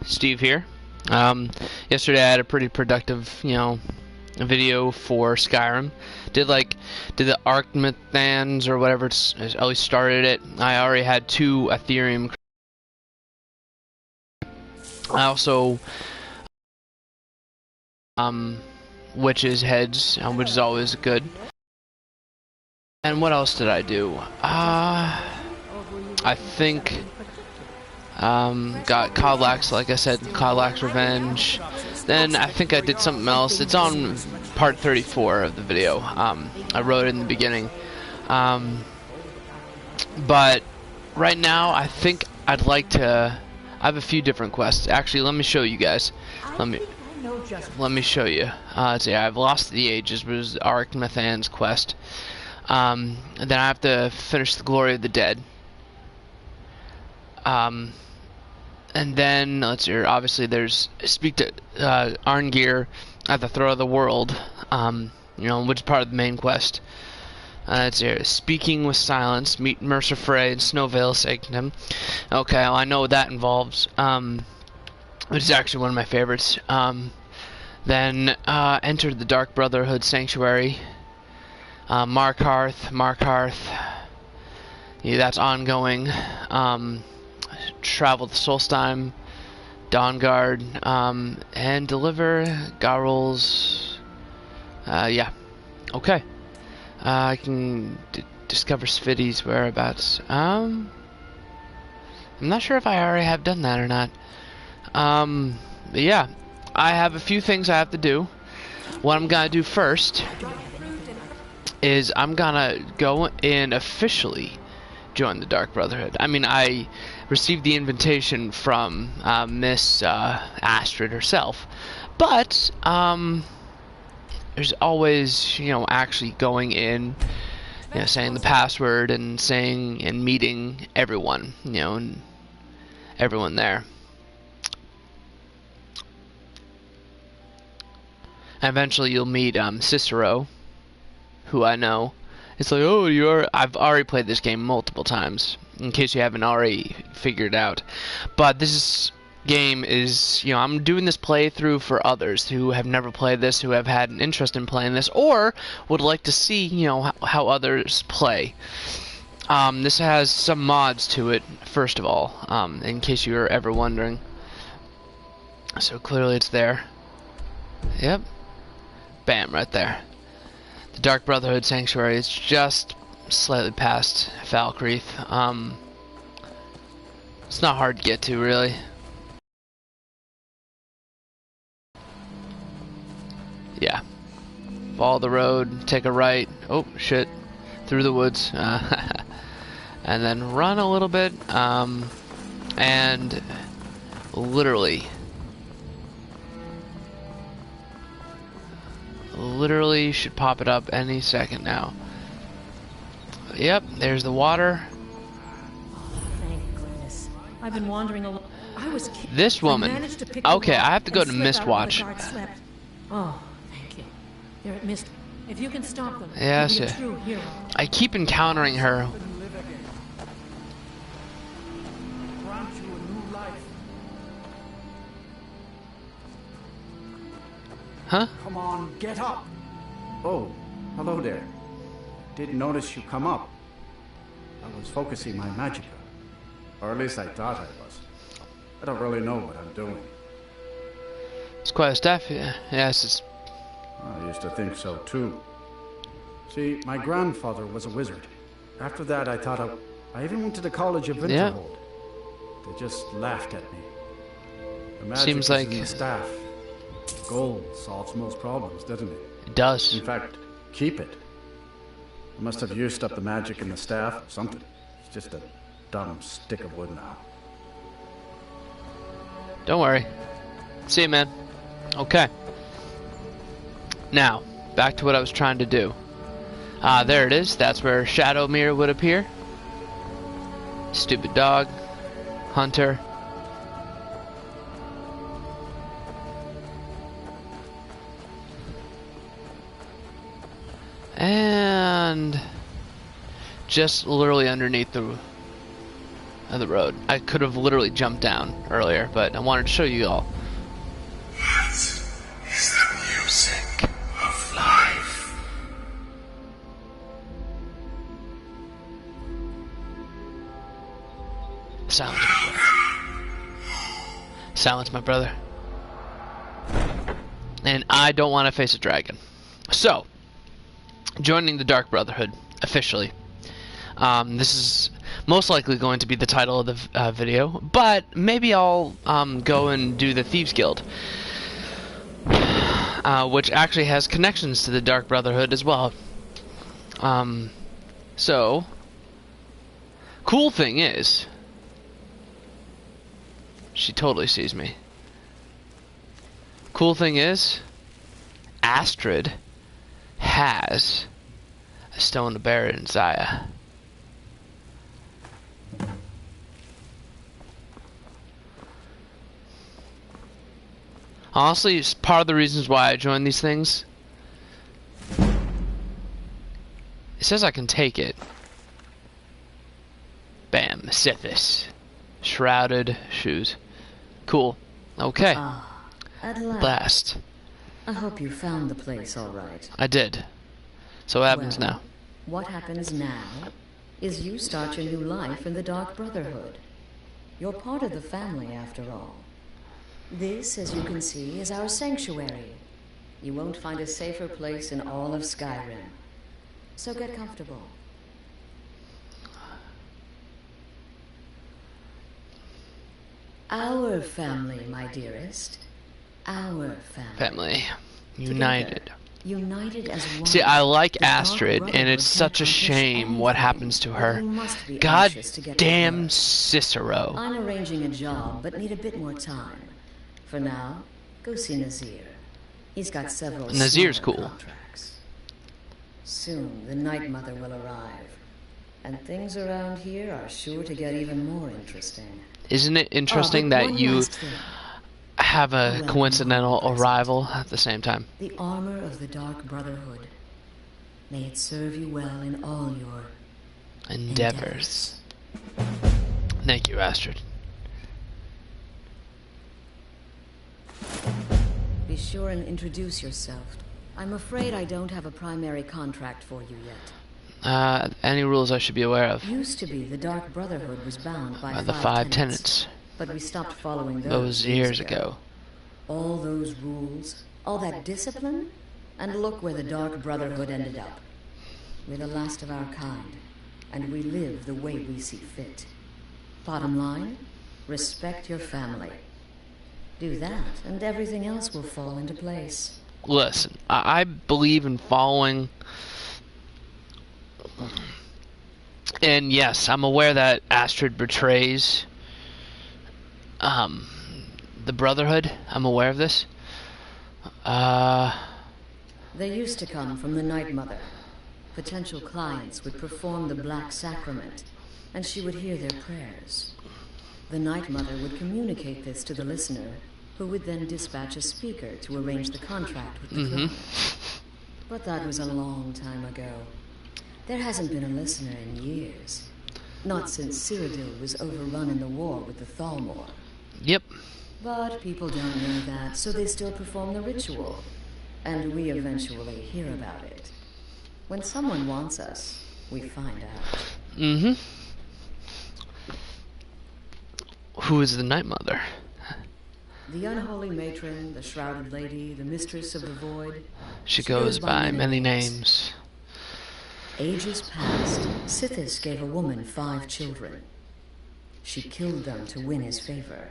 Steve here. Yesterday I had a pretty productive, video for Skyrim. Did the Archmethans or whatever, at least started it. I already had 2 Ethereum. I also, witches heads, which is always good. And what else did I do? I think, got Codlax, like I said, Codlax Revenge. Then I think I did something else. It's on part 34 of the video. I wrote it in the beginning. But right now, I think I'd like to. I have a few different quests. Actually, let me show you guys. Let me show you. Let's see. I've lost the ages, which is Archmethan's quest. And then I have to finish the Glory of the Dead. And then let's see. Obviously, there's speak to Arngir at the Throat of the World. Which is part of the main quest. Let's see. Speaking with Silence, meet Mercer Frey and Snowveil Sanctum. Okay, well, I know what that involves. Which is actually one of my favorites. Then enter the Dark Brotherhood Sanctuary. Markarth. Yeah, that's ongoing. Travel to Solstheim, Dawnguard, and deliver Garul's. Yeah. Okay. I can discover Svidi's whereabouts. I'm not sure if I already have done that or not. But yeah, I have a few things I have to do. What I'm gonna do first is I'm gonna go and officially join the Dark Brotherhood. I mean, I received the invitation from Miss Astrid herself, but there's always, actually going in, saying the password and saying and meeting everyone, and everyone there. And eventually you'll meet Cicero, who I know. It's like, oh, I've already played this game multiple times, in case you haven't already figured it out. But this game is, I'm doing this playthrough for others who have never played this, who have had an interest in playing this, or would like to see, how others play. This has some mods to it, first of all, in case you were ever wondering. So clearly it's there. Yep. Bam, right there. The Dark Brotherhood Sanctuary is just slightly past Falkreath. It's not hard to get to, really. Yeah. Follow the road, take a right. Oh, shit. Through the woods. And then run a little bit. And literally should pop it up any second now. Yep, there's the water. Thank goodness. I've been wandering alone. This woman. Okay, I have to go to Mistwatch. Oh, thank you. They're at Mist. If you can stop them, yes. I keep encountering her. Huh? Come on, get up! Oh, hello there. Didn't notice you come up. I was focusing my magicka. Or at least I thought I was. I don't really know what I'm doing. It's quite a staff, yeah. Yes, I used to think so too. See, my grandfather was a wizard. After that, I thought I even went to the College of Winterhold. Yeah. They just laughed at me. The magic Seems is like in the staff. Gold solves most problems, doesn't it? It does. In fact, keep it. I must have used up the magic in the staff or something. It's just a dumb stick of wood now. Don't worry. See you, man. Okay. Now, back to what I was trying to do. There it is. That's where Shadowmere would appear. Stupid dog. Hunter. And just literally underneath the of the road. I could have literally jumped down earlier, but I wanted to show you all. What is the music of life? Silence, my brother. Silence, my brother. And I don't want to face a dragon. So, joining the Dark Brotherhood, officially. This is most likely going to be the title of the video, but maybe I'll go and do the Thieves Guild, which actually has connections to the Dark Brotherhood as well. So, cool thing is, she totally sees me. Cool thing is, Astrid has a stone to bury in Zaya. Honestly, it's part of the reasons why I joined these things. It says I can take it. Bam, Sithis. Shrouded shoes. Cool. Okay. At Last. I hope you found the place all right. I did. So what happens now? What happens now is you start your new life in the Dark Brotherhood. You're part of the family, after all. This, as you can see, is our sanctuary. You won't find a safer place in all of Skyrim. So get comfortable. Our family, my dearest. Our family. Family. United. Together, united as one. See, I like The Dark Astrid, and Brotherhood it's such a can accomplish shame what anything, happens to but her. you must be God anxious to get damn to her. Cicero. I'm arranging a job, but need a bit more time. For now, go see Nazir. He's got several Nazir's smaller cool. contracts. Soon, the Night Mother will arrive. And things around here are sure to get even more interesting. Isn't it interesting but that one you last thing. have a Well, coincidental present. arrival at the same time? The armor of the Dark Brotherhood. May it serve you well in all your Endeavors. Thank you, Astrid. Be sure and introduce yourself. I'm afraid I don't have a primary contract for you yet. Any rules I should be aware of? Used to be the Dark Brotherhood was bound by The five tenets. but we stopped following Those years ago. All those rules, all that discipline, and look where the Dark Brotherhood ended up. We're the last of our kind, and we live the way we see fit. Bottom line, respect your family. Do that, and everything else will fall into place. Listen, I believe in following. And yes, I'm aware that Astrid betrays the Brotherhood. I'm aware of this. They used to come from the Night Mother. Potential clients would perform the Black Sacrament, and she would hear their prayers. The Night Mother would communicate this to the listener, who would then dispatch a speaker to arrange the contract with the client. But that was a long time ago. There hasn't been a listener in years. Not since Cyrodiil was overrun in the war with the Thalmor. Yep. But people don't know that, so they still perform the ritual. And we eventually hear about it. When someone wants us, we find out. Who is the Night Mother? The unholy matron, the shrouded lady, the mistress of the void. She goes by many names. Ages past, Sithis gave a woman 5 children. She killed them to win his favor,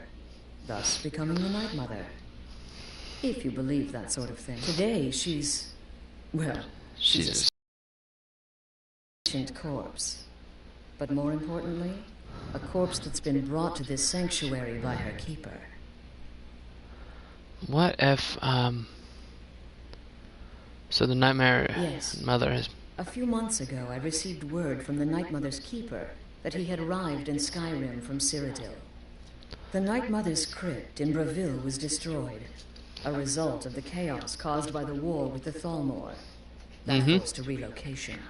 thus becoming the Night Mother. If you believe that sort of thing. Today, she's a She's ancient corpse. But more importantly, a corpse that's been brought to this sanctuary by her keeper. What if, so the Nightmare Yes. Mother is... A few months ago, I received word from the Night Mother's keeper that he had arrived in Skyrim from Cyrodiil. The Night Mother's crypt in Brotherhood was destroyed, a result of the chaos caused by the war with the Thalmor. That forced a relocation.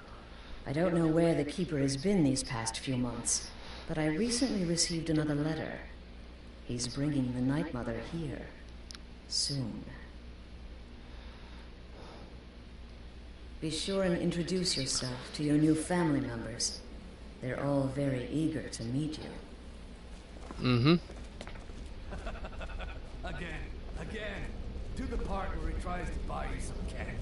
I don't know where the keeper has been these past few months, but I recently received another letter. He's bringing the Night Mother here. Soon. Be sure and introduce yourself to your new family members. They're all very eager to meet you. Mm-hmm. Again. Do the part where he tries to buy you some candy.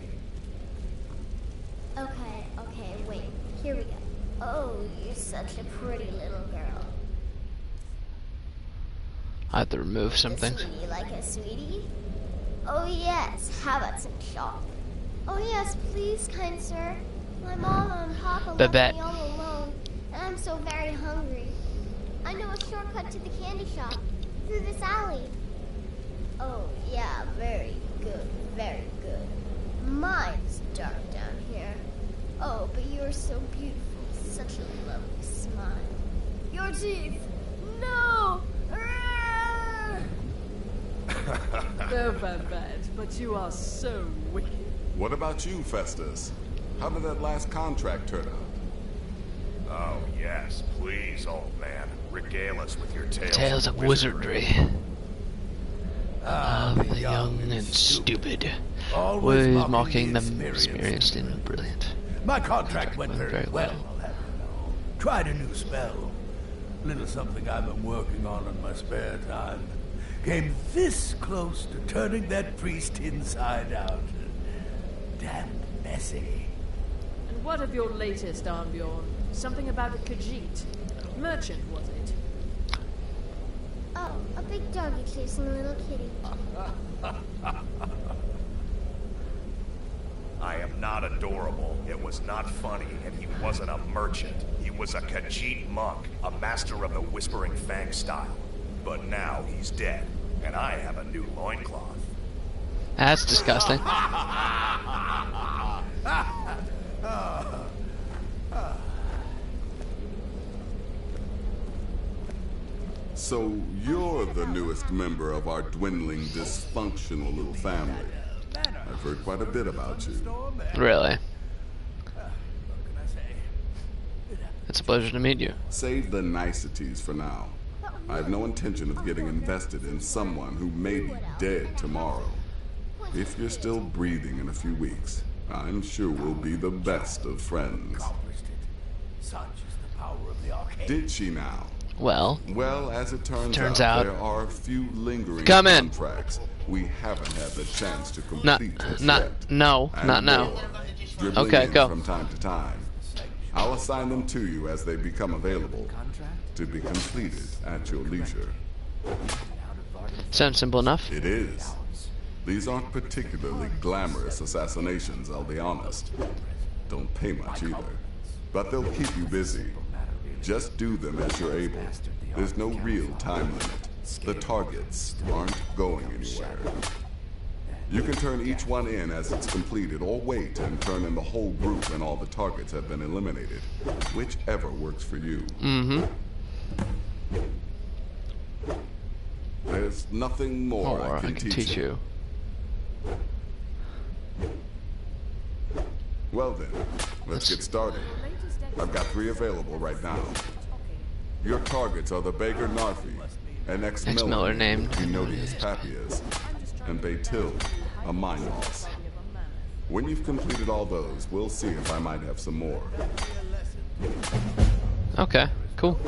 Okay, wait. Here we go. Oh, you're such a pretty little girl. I have to remove some A things. sweetie like a sweetie? Oh yes, how about some chalk? Oh yes, please, kind sir. My mama and papa Babette. left me all alone, and I'm so very hungry. I know a shortcut to the candy shop, through this alley. Oh yeah, very good, very good. Mine's dark down here. Oh, but you're so beautiful, such a lovely smile. Your teeth! No! Oh, Babette, but you are so wicked. What about you, Festus? How did that last contract turn out? Oh, yes, please, old man. Regale us with your Tales of wizardry. The young and stupid. Always Was mocking the them experienced and brilliant. My contract went very well, well. I'll have you know. Tried a new spell. A little something I've been working on in my spare time. Came this close to turning that priest inside out. Damn messy. And what of your latest, Arnbjorn? Something about a Khajiit. Merchant, was it? Oh, a big doggy chasing a little kitty. I am not adorable. It was not funny, and he wasn't a merchant. He was a Khajiit monk, a master of the Whispering Fang style. But now he's dead, and I have a new loincloth. That's disgusting. So you're the newest member of our dwindling, dysfunctional little family. I've heard quite a bit about you. Really. It's a pleasure to meet you. Save the niceties for now. I have no intention of getting invested in someone who may be dead tomorrow. If you're still breathing in a few weeks, I'm sure we'll be the best of friends. Accomplished it. Such is the power of the arcane. Did she now? Well, Well, as it turns Turns out, out- there are a few lingering Come in. contracts we haven't had the chance to not, complete just not, yet. no, And not now. more, dribbling Okay, in go. from time to time. I'll assign them to you as they become available, to be completed at your leisure. Sounds simple enough. It is. These aren't particularly glamorous assassinations, I'll be honest. Don't pay much either. But they'll keep you busy. Just do them as you're able. There's no real time limit. The targets aren't going anywhere. You can turn each one in as it's completed, or wait and turn in the whole group when all the targets have been eliminated. Whichever works for you. Mm-hmm. There's nothing more Or I can teach you. Well then, let's get started. I've got 3 available right now. Your targets are the Beggar Narfi, an ex-Miller Ex-Miller named Enodius Papias, and Baytil, a mine boss. When you've completed all those, we'll see if I might have some more. Okay, cool.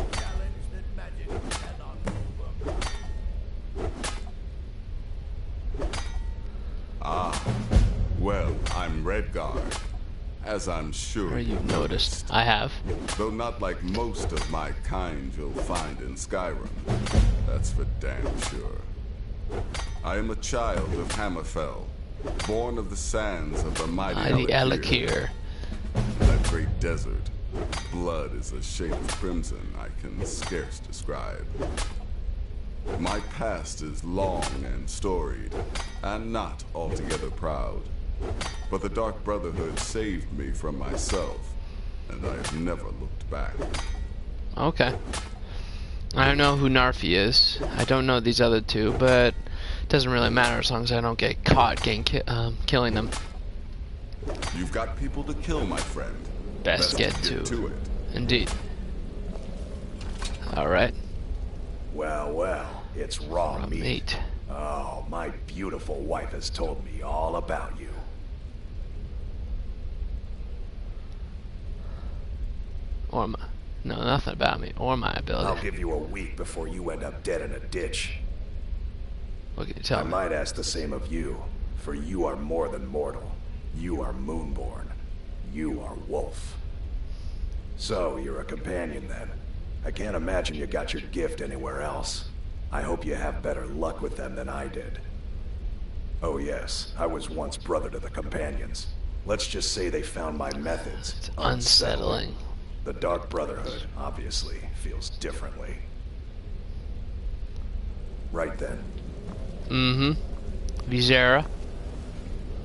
Well, I'm Redguard, as I'm sure Or you've noticed. I have. Though not like most of my kind you'll find in Skyrim. That's for damn sure. I am a child of Hammerfell, born of the sands of the mighty The Alakir. Alakir. That great desert. Blood is a shade of crimson I can scarce describe. My past is long and storied, and not altogether proud. But the Dark Brotherhood saved me from myself, and I have never looked back. Okay. I don't know who Narfi is. I don't know these other two, but it doesn't really matter as long as I don't get caught killing them. You've got people to kill, my friend. Best get to to. it. Indeed. Alright. Well, well, it's raw meat. Meat. Oh, my beautiful wife has told me all about you. Or my... No, nothing about me. Or my ability. I'll give you a week before you end up dead in a ditch. What can you tell I me? might ask the same of you, for you are more than mortal. You are Moonborn. You are Wolf. So, you're a companion then. I can't imagine you got your gift anywhere else. I hope you have better luck with them than I did. Oh yes, I was once brother to the companions. Let's just say they found my methods It's unsettling. The Dark Brotherhood, obviously, feels differently. Right then. Mm-hmm. Vizera.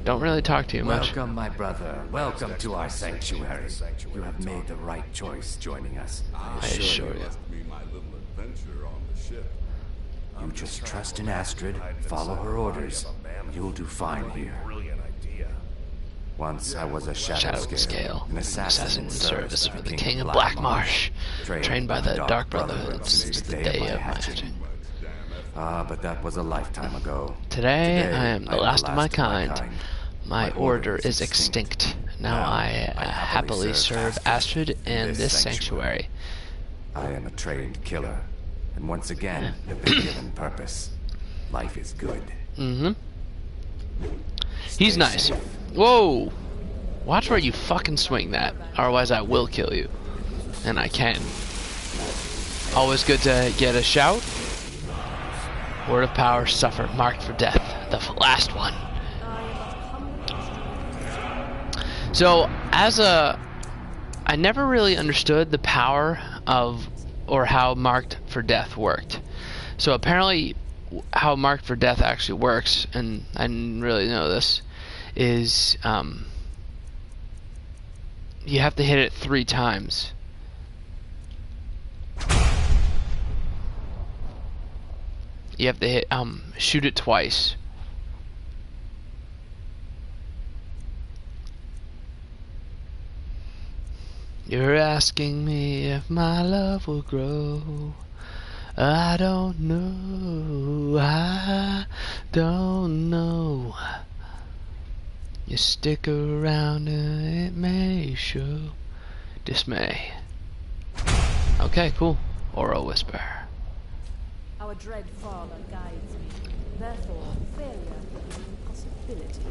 Don't really talk to you much. Welcome, my brother. Welcome to our sanctuary. You have made the right choice joining us. I assure you. Must be my little adventure on the ship. You just trust in Astrid, follow her orders. You'll do fine here. Brilliant idea. Once I was a Shadow Scale, an assassin in service for the King of Blackmarsh, trained by the Dark Brotherhood since the day of my hatching. Ah, but that was a lifetime ago. Today I am the last of my kind. My order is extinct. Now I happily serve Astrid and this sanctuary. I am a trained killer, and once again, have been given purpose. Life is good. Mm-hmm. He's nice. Whoa! Watch where you fucking swing that, otherwise I will kill you. And I can. Always good to get a shout. Word of power, suffer, marked for death. The last one. So, I never really understood the power of, or how marked for death worked. So apparently, how marked for death actually works, and I didn't really know this, is, you have to hit it 3 times. You have to hit, shoot it twice. You're asking me if my love will grow. I don't know. I don't know. You stick around and it may show dismay. Okay, cool. Oral Whisper. Our dread father guides me. Therefore, failure is an impossibility.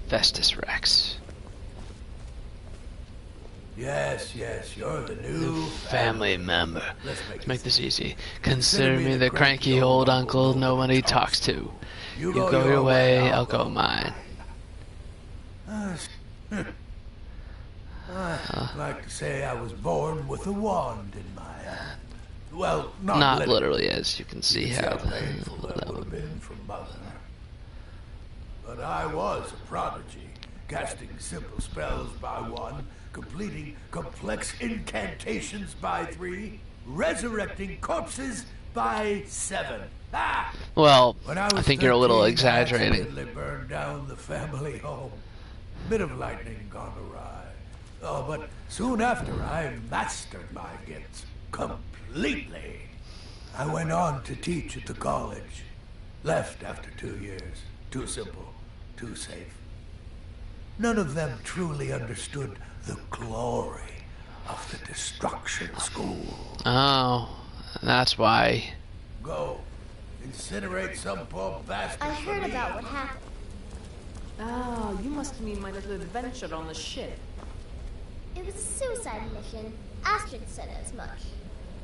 Festus Rex. Yes, you're the new Family member. Let's Let's make this easy. Consider me the cranky old uncle nobody talks to. You go your way, I'll go mine. I'd like to say I was born with a wand in my hand. Well, Not literally, as you can see how painful that would have been from mother. But I was a prodigy, casting simple spells by 1, completing complex incantations by 3, resurrecting corpses by 7. Ah! Well, When I was think you're a little 13, I exaggerating. accidentally burned down the family home. Bit of lightning gone awry. Oh, but soon after I mastered my gifts completely. I went on to teach at the college. Left after 2 years. Too simple, too safe. None of them truly understood the glory of the destruction school. Oh, that's why. Go, incinerate some poor bastard. I heard about what happened. Ah, you must mean my little adventure on the ship. It was a suicide mission. Astrid said as much.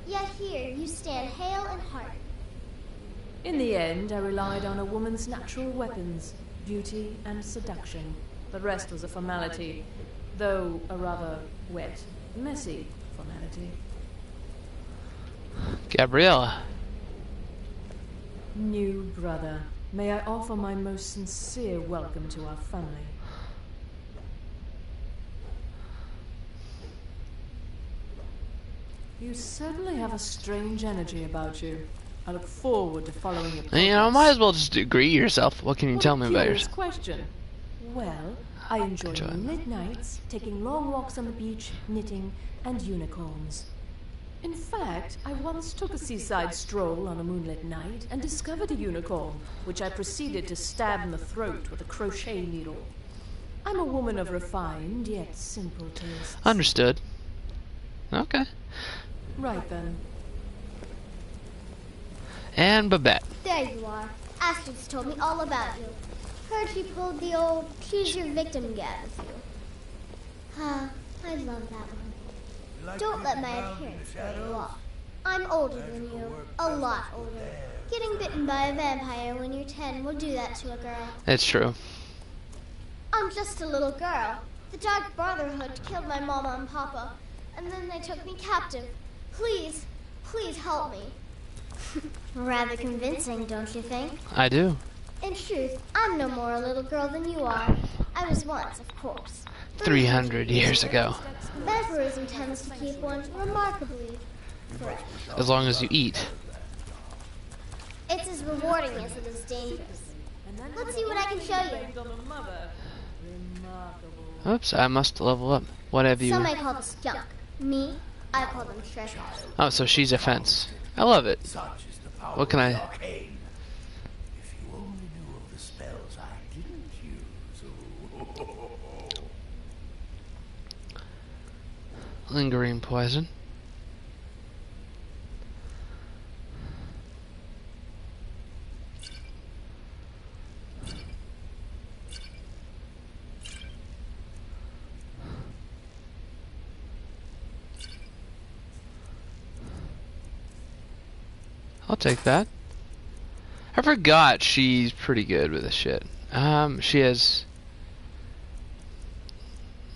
Yet here you stand hale and hearty. In the end, I relied on a woman's natural weapons, beauty and seduction. The rest was a formality, though a rather wet, messy formality. Gabriella. New brother, may I offer my most sincere welcome to our family. You certainly have a strange energy about you. I look forward to following your progress. You know, might as well just agree yourself. What can you tell me about curious yourself? question. Well, I enjoy moonlit nights, taking long walks on the beach, knitting, and unicorns. In fact, I once took a seaside stroll on a moonlit night and discovered a unicorn, which I proceeded to stab in the throat with a crochet needle. I'm a woman of refined yet simple tastes. Understood. Okay. Right then. And Babette. There you are. Astrid's told me all about you. Heard she pulled the old choose your victim gag with you. Ah, I love that one. Don't let my appearance throw you off. I'm older than you. A lot older. Getting bitten by a vampire when you're 10 will do that to a girl. It's true. I'm just a little girl. The Dark Brotherhood killed my mama and papa, and then they took me captive. Please, please help me. Rather convincing, don't you think? I do. In truth, I'm no more a little girl than you are. I was once, of course. 300 years ago. Vampirism tends to keep one remarkably fresh. As long as you eat. It's as rewarding as it is dangerous. Let's see what I can show you. Oops, I must level up. What have you... Some may call this junk. Me, I call them treasures. Oh, so she's a fence. I love it. What can I... If you only knew of the spells I didn't use. Lingering poison. I'll take that. I forgot she's pretty good with this shit. She has...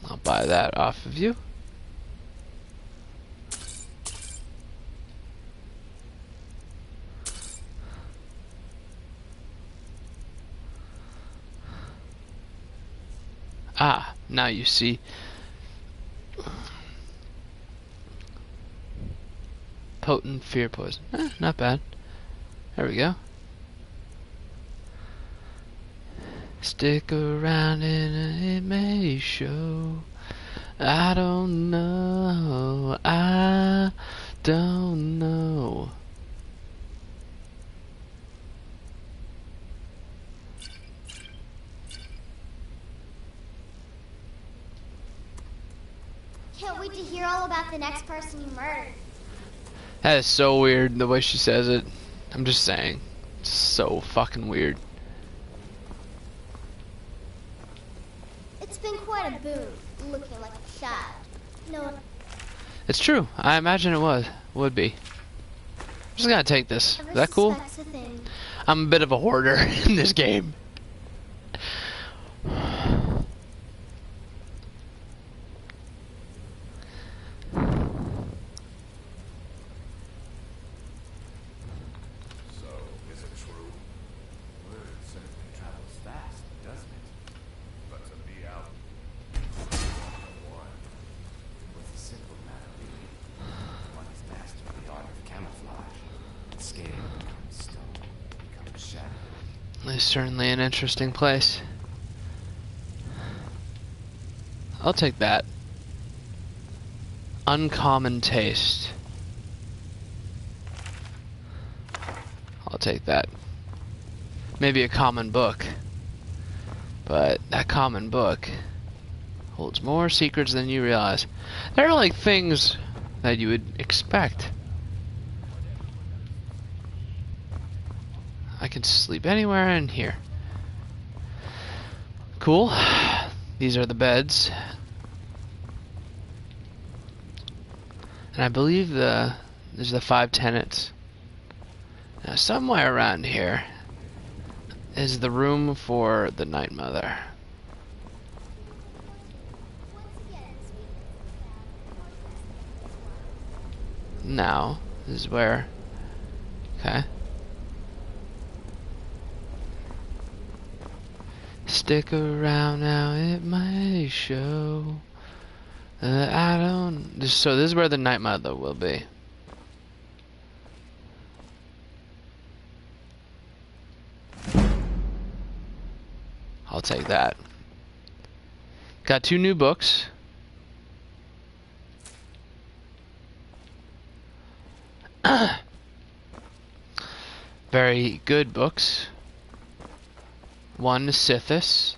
I'll buy that off of you. Ah, now you see. Potent fear poison. Not bad. There we go. Stick around and it may show. I don't know. I don't know. Can't wait to hear all about the next person you murdered. That is so weird, the way she says it. I'm just saying. It's so fucking weird. It's been quite a boon, looking like a child. No, It's true. I imagine it would be. I'm just gonna take this. Is that cool? suspects a thing. I'm a bit of a hoarder in this game. It's certainly an interesting place. I'll take that. Uncommon taste. I'll take that. Maybe a common book. But that common book holds more secrets than you realize. There are like things that you would expect. I can sleep anywhere in here. Cool. These are the beds. And I believe there's the 5 tenants. Now somewhere around here is the room for the Night Mother. Now, this is where... Okay. Stick around now, it may show. I don't... So this is where the Night Mother will be. I'll take that. Got 2 new books. Very good books. One is Sithis.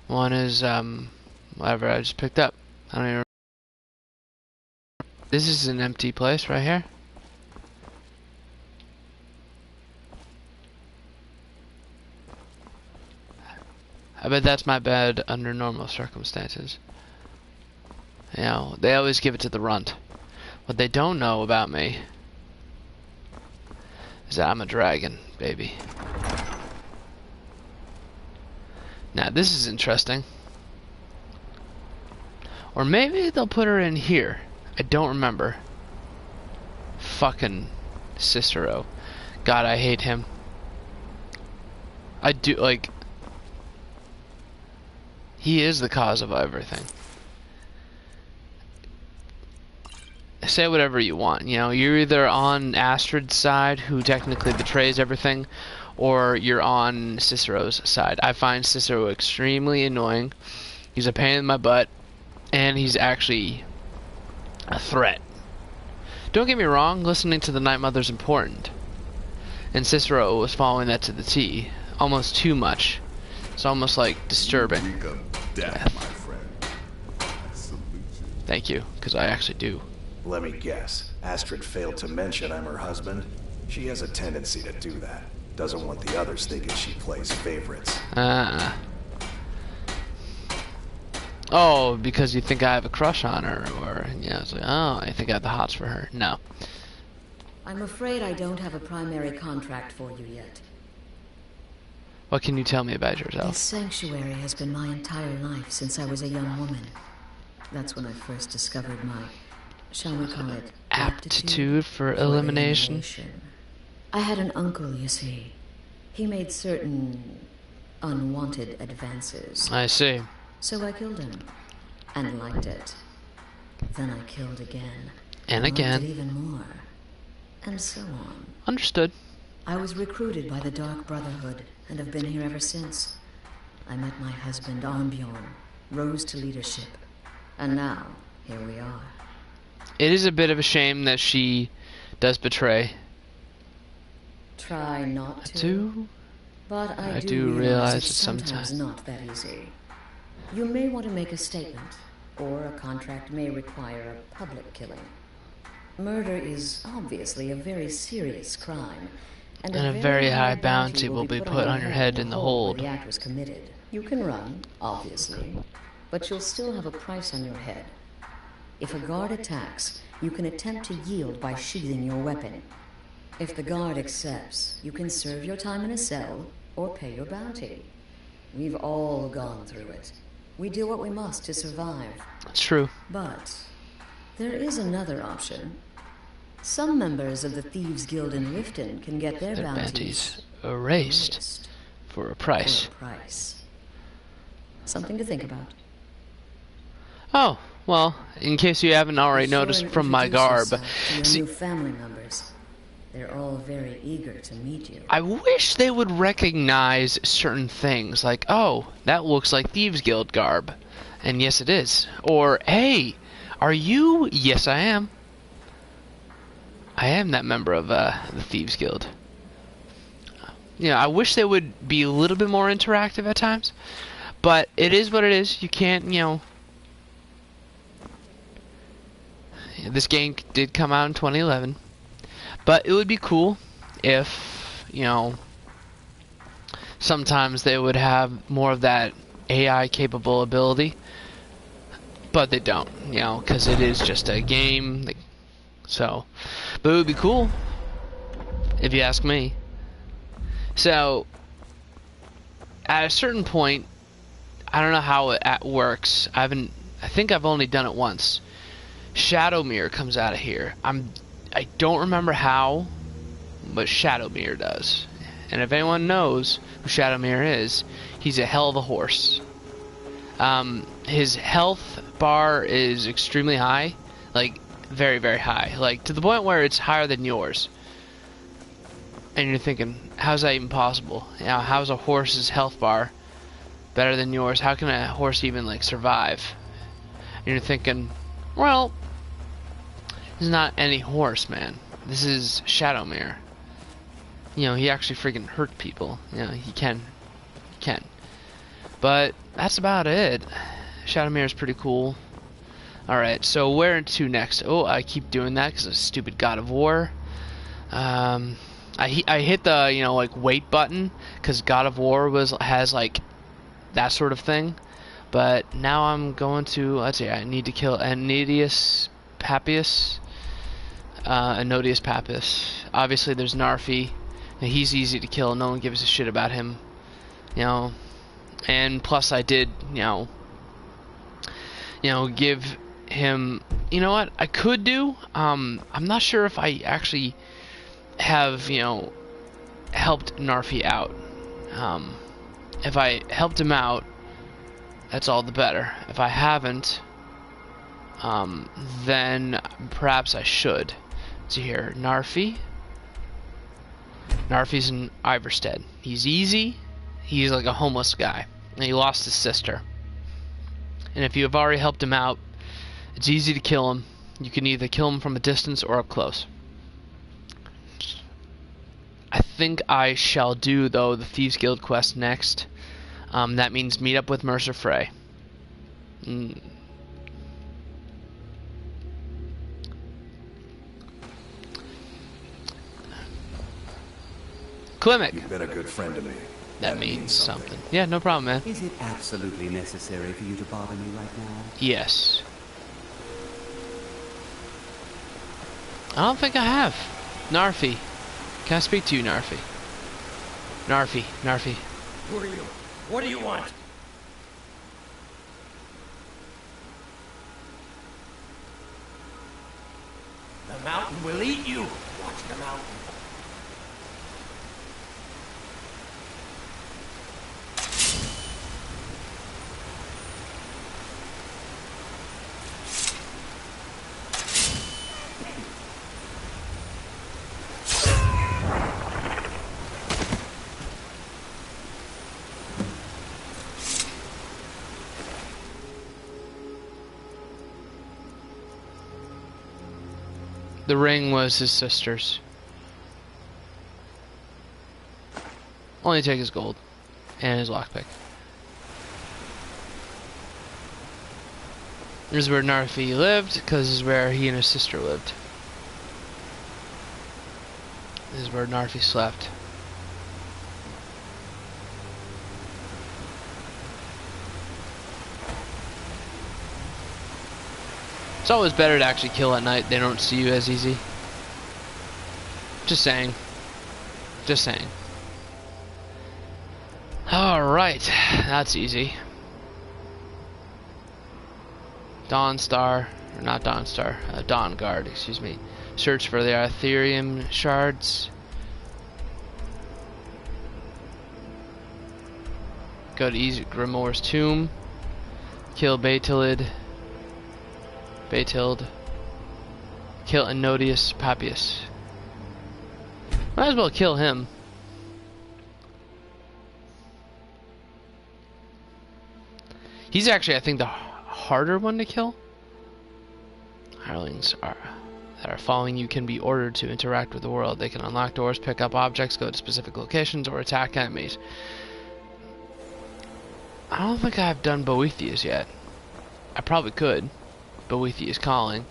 One is, whatever I just picked up. I don't even remember. This is an empty place right here. I bet that's my bed under normal circumstances. You know, they always give it to the runt. What they don't know about me is that I'm a dragon, baby. Now, this is interesting. Or maybe they'll put her in here. I don't remember. Fucking Cicero. God, I hate him. I do, like... He is the cause of everything. Say whatever you want, you know, you're either on Astrid's side, who technically betrays everything, or you're on Cicero's side. I find Cicero extremely annoying. He's a pain in my butt, and he's actually a threat. Don't get me wrong, listening to the Night Mother's important, and Cicero was following that to the T, almost too much. It's almost like disturbing. Reek of death, my friend. I salute you. Thank you, because I actually do. Let me guess. Astrid failed to mention I'm her husband. She has a tendency to do that. Doesn't want the others thinking she plays favorites. Oh, because you think I have a crush on her, or, you know, it's like, oh, I think I have the hots for her. No. I'm afraid I don't have a primary contract for you yet. What can you tell me about This yourself? sanctuary has been my entire life since I was a young woman. That's when I first discovered my, shall we call it, Aptitude for elimination? I had an uncle, you see. He made certain unwanted advances. I see. So I killed him, and liked it. Then I killed again. And liked again. it even more. And so on. Understood. I was recruited by the Dark Brotherhood, and have been here ever since. I met my husband, Armbjorn, rose to leadership. And now, here we are. It is a bit of a shame that she does betray. Try not to. But I do realize it's it's sometimes not that easy. You may want to make a statement, or a contract may require a public killing. Murder is obviously a very serious crime, and a very high bounty will be put on your head in the hold. where the act was committed. You can run, obviously, but you'll still have a price on your head. If a guard attacks, you can attempt to yield by sheathing your weapon. If the guard accepts, you can serve your time in a cell or pay your bounty. We've all gone through it. We do what we must to survive. It's true. But there is another option. Some members of the Thieves Guild in Riften can get their bounties erased for a price. For a price. Something to think about. Oh, well, in case you haven't already noticed from my garb. See, new family members. They're all very eager to meet you. I wish they would recognize certain things, like, oh, that looks like Thieves Guild garb. And yes, it is. Or, hey, are you? Yes, I am. I am that member of the Thieves Guild. You know, I wish they would be a little bit more interactive at times. But it is what it is. You can't, you know... This game did come out in 2011. But it would be cool if, you know... Sometimes they would have more of that AI-capable ability. But they don't, you know, because it is just a game. So, but it would be cool, if you ask me. So, at a certain point, I don't know how it works. I think I've only done it once. Shadowmere comes out of here. I don't remember how, but Shadowmere does. And if anyone knows who Shadowmere is, he's a hell of a horse. His health bar is extremely high, like very, very high, like to the point where it's higher than yours. And you're thinking, how's that even possible? You know, how's a horse's health bar better than yours. How can a horse even like survive? And you're thinking, well, this is not any horse, man. This is Shadowmere. You know, he actually freaking hurt people. You know, he can. But that's about it. Shadowmere is pretty cool. Alright, so where to next? Oh, I keep doing that because of stupid God of War. I hit the, you know, like, wait button because God of War has, like, that sort of thing. But now I'm going to, let's see, I need to kill Anodius Papias. Anodius Papias. Obviously, there's Narfi. He's easy to kill. No one gives a shit about him. You know, and plus I did, you know, give him, you know what I could do? I'm not sure if I actually have, you know, helped Narfi out. If I helped him out, that's all the better. If I haven't, then perhaps I should. Let's see here, Narfi's in Iverstead. He's easy. He's like a homeless guy, and he lost his sister. And if you have already helped him out, it's easy to kill him. You can either kill him from a distance or up close. I think I shall do, though, the Thieves Guild quest next. That means meet up with Mercer Frey. Klimek. You've been a good friend to me. That means something. Yeah, no problem, man. Is it absolutely necessary for you to bother me right now? Yes. I don't think I have. Narfi. Can I speak to you, Narfi? Narfi. Who are you? What do you want? The mountain will eat you. Watch the mountain. The ring was his sister's. Only take his gold and his lockpick. This is where Narfi lived, because this is where he and his sister lived. This is where Narfi slept. It's always better to actually kill at night. They don't see you as easy. Just saying. Just saying. Alright. That's easy. Dawnstar. Or not Dawnstar. Dawnguard, excuse me. Search for the Arthurium shards. Go to Easy Grimoire's tomb. Kill Baetild. Kill Anodius Papias. Might as well kill him. He's actually, I think, the harder one to kill. Hirelings that are following you can be ordered to interact with the world. They can unlock doors, pick up objects, go to specific locations, or attack enemies. I don't think I've done Boethius yet. I probably could. Boethius calling.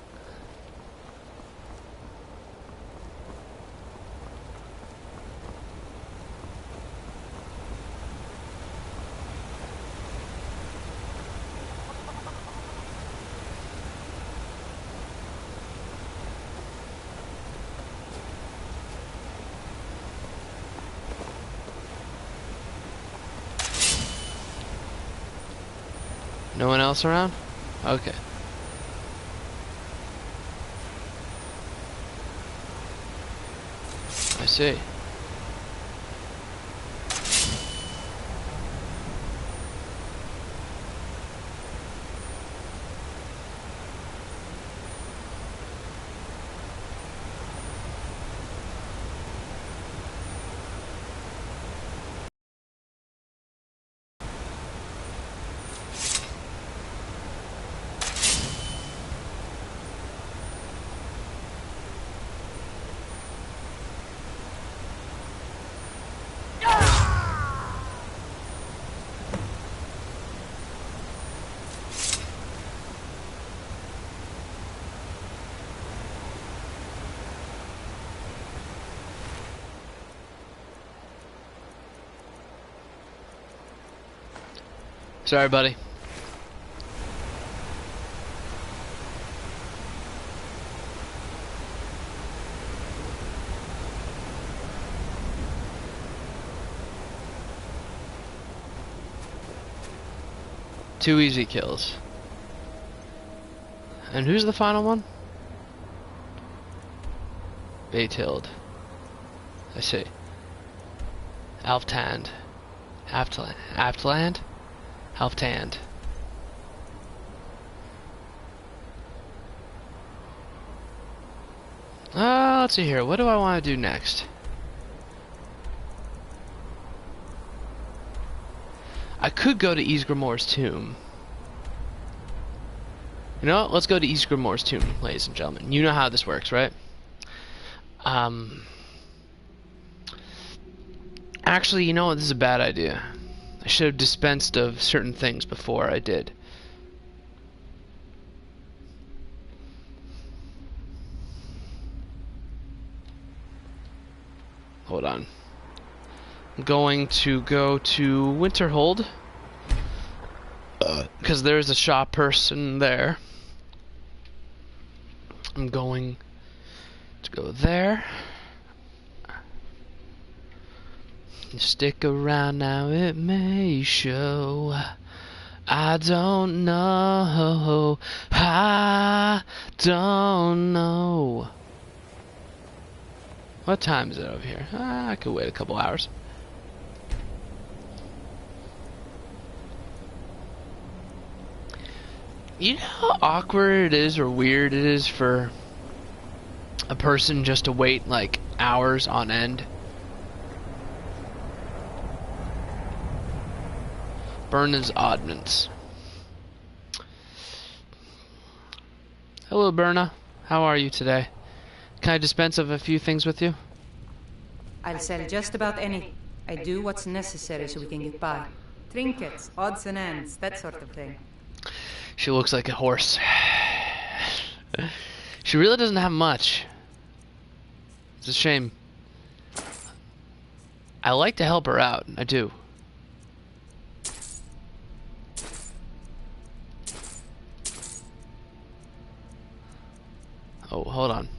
No one else around? Okay. I see. Sorry, buddy. Two easy kills. And who's the final one? Baytild. I see. Alftand. Aftland? Alftand. Let's see here. What do I want to do next? I could go to Ysgramor's tomb. You know what? Let's go to Ysgramor's tomb, ladies and gentlemen. You know how this works, right? Actually, you know what? This is a bad idea. I should have dispensed of certain things before I did. Hold on. I'm going to go to Winterhold. Because there's a shop person there. I'm going to go there. Stick around now, it may show. I don't know. I don't know. What time is it over here? I could wait a couple hours. You know how awkward it is or weird it is for a person just to wait like hours on end? Burnham's Oddments. Hello, Berna. How are you today? Can I dispense of a few things with you? I'll sell just about any. I do what's necessary so we can get by. Trinkets, odds and ends, that sort of thing. She looks like a horse. She really doesn't have much. It's a shame. I like to help her out. I do. Oh, hold on.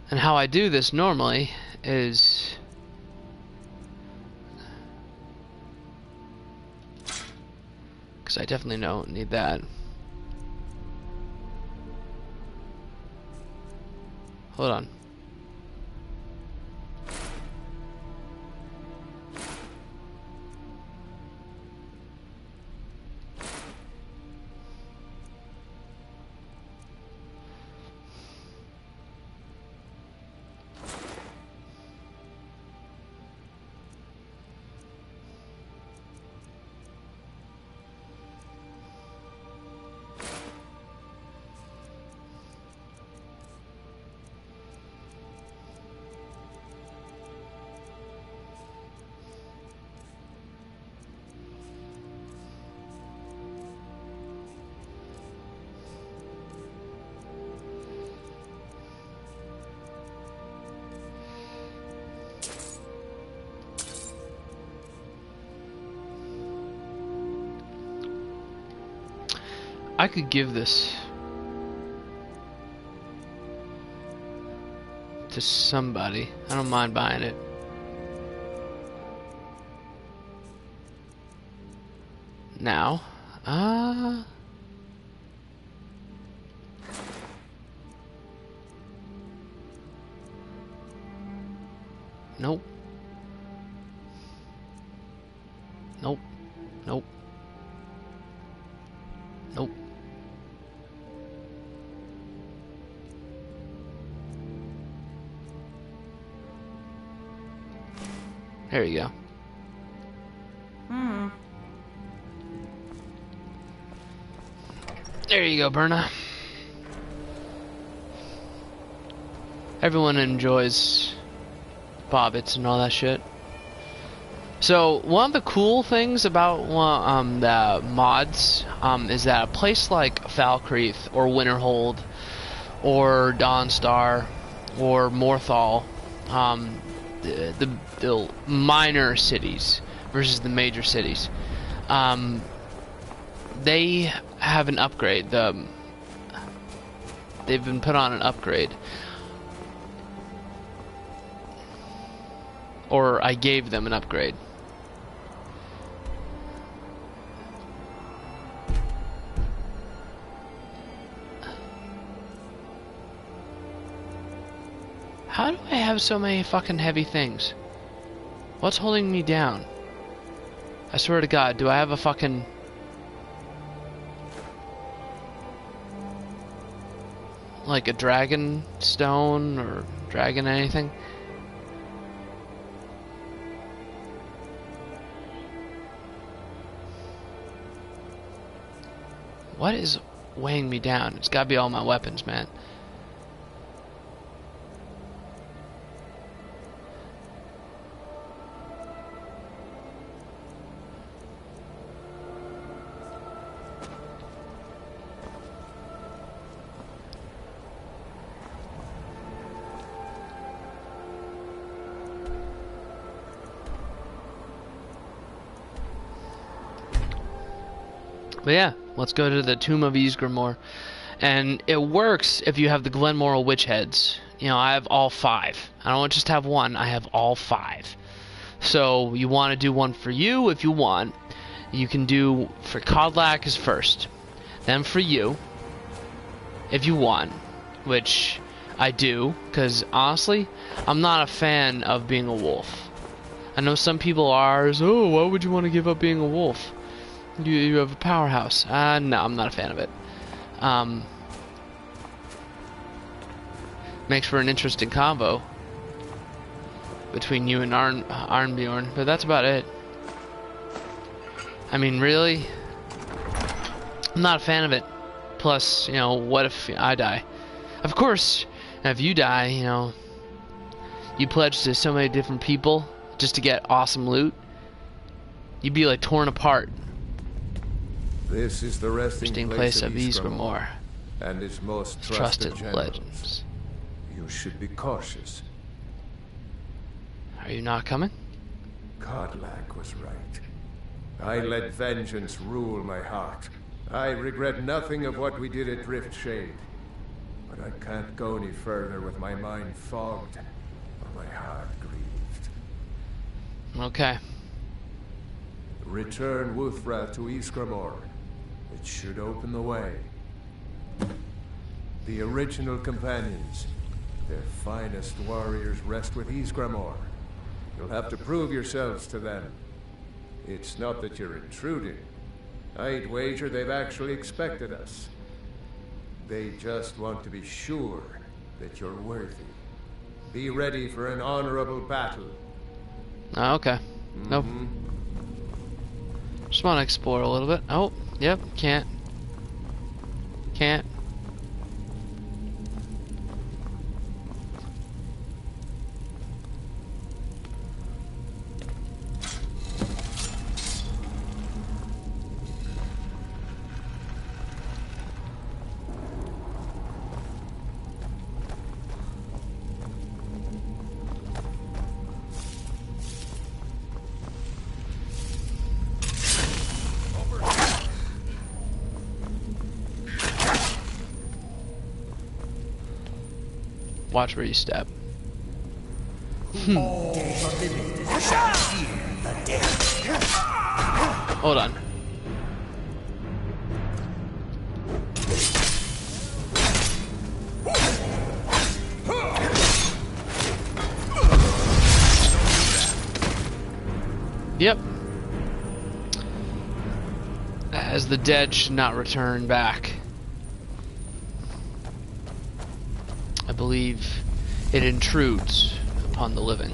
And how I do this normally is... because I definitely don't need that. Hold on. I could give this to somebody. I don't mind buying it. Now, nope. Nope. Nope. Nope. There you go. There you go, Berna. Everyone enjoys bobbits and all that shit. So one of the cool things about the mods is that a place like Falkreath or Winterhold or Dawnstar or Morthal, the minor cities versus the major cities. They have an upgrade. They've been put on an upgrade. Or I gave them an upgrade. How do I have so many fucking heavy things? What's holding me down? I swear to God, do I have a fucking... like a dragon stone or dragon anything? What is weighing me down? It's gotta be all my weapons, man. But yeah, let's go to the Tomb of Ysgramor. And it works if you have the Glenmoral Witch Heads. You know, I have all 5. I don't just have one, I have all 5. So you want to do one for you if you want. You can do for Kodlak is first. Then for you, if you want. Which I do, because honestly, I'm not a fan of being a wolf. I know some people are, oh, why would you want to give up being a wolf? You have a powerhouse. No, I'm not a fan of it. Makes for an interesting combo between you and Arnbjorn, but that's about it. I mean, really? I'm not a fan of it. Plus, you know, what if I die? Of course, if you die, you know, you pledge to so many different people just to get awesome loot. You'd be like torn apart. This is the resting place of Ysgramor and its most trusted legends. You should be cautious. Are you not coming? Kodlak was right. I let vengeance rule my heart. I regret nothing of what we did at Driftshade. But I can't go any further with my mind fogged or my heart grieved. Okay. Return Wuthra to Ysgramor. It should open the way. The original companions, their finest warriors, rest with Ysgramor. You'll have to prove yourselves to them. It's not that you're intruding. I'd wager they've actually expected us. They just want to be sure that you're worthy. Be ready for an honorable battle. Oh, okay. Nope. Just want to explore a little bit. Oh, yep, can't. Can't. Watch where you step. Hold on. Yep. As the dead should not return back. I believe it intrudes upon the living.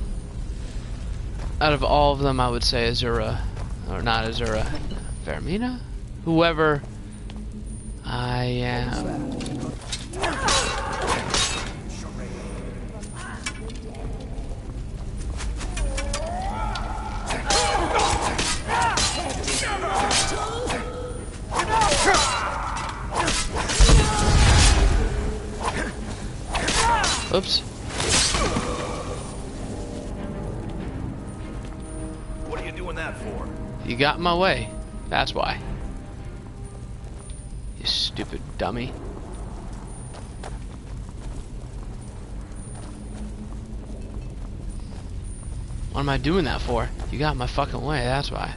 Out of all of them, I would say Azura, or not Azura, Vermina? Whoever I am. Oops. that for? You got in my way. That's why. You stupid dummy. What am I doing that for? You got in my fucking way, that's why.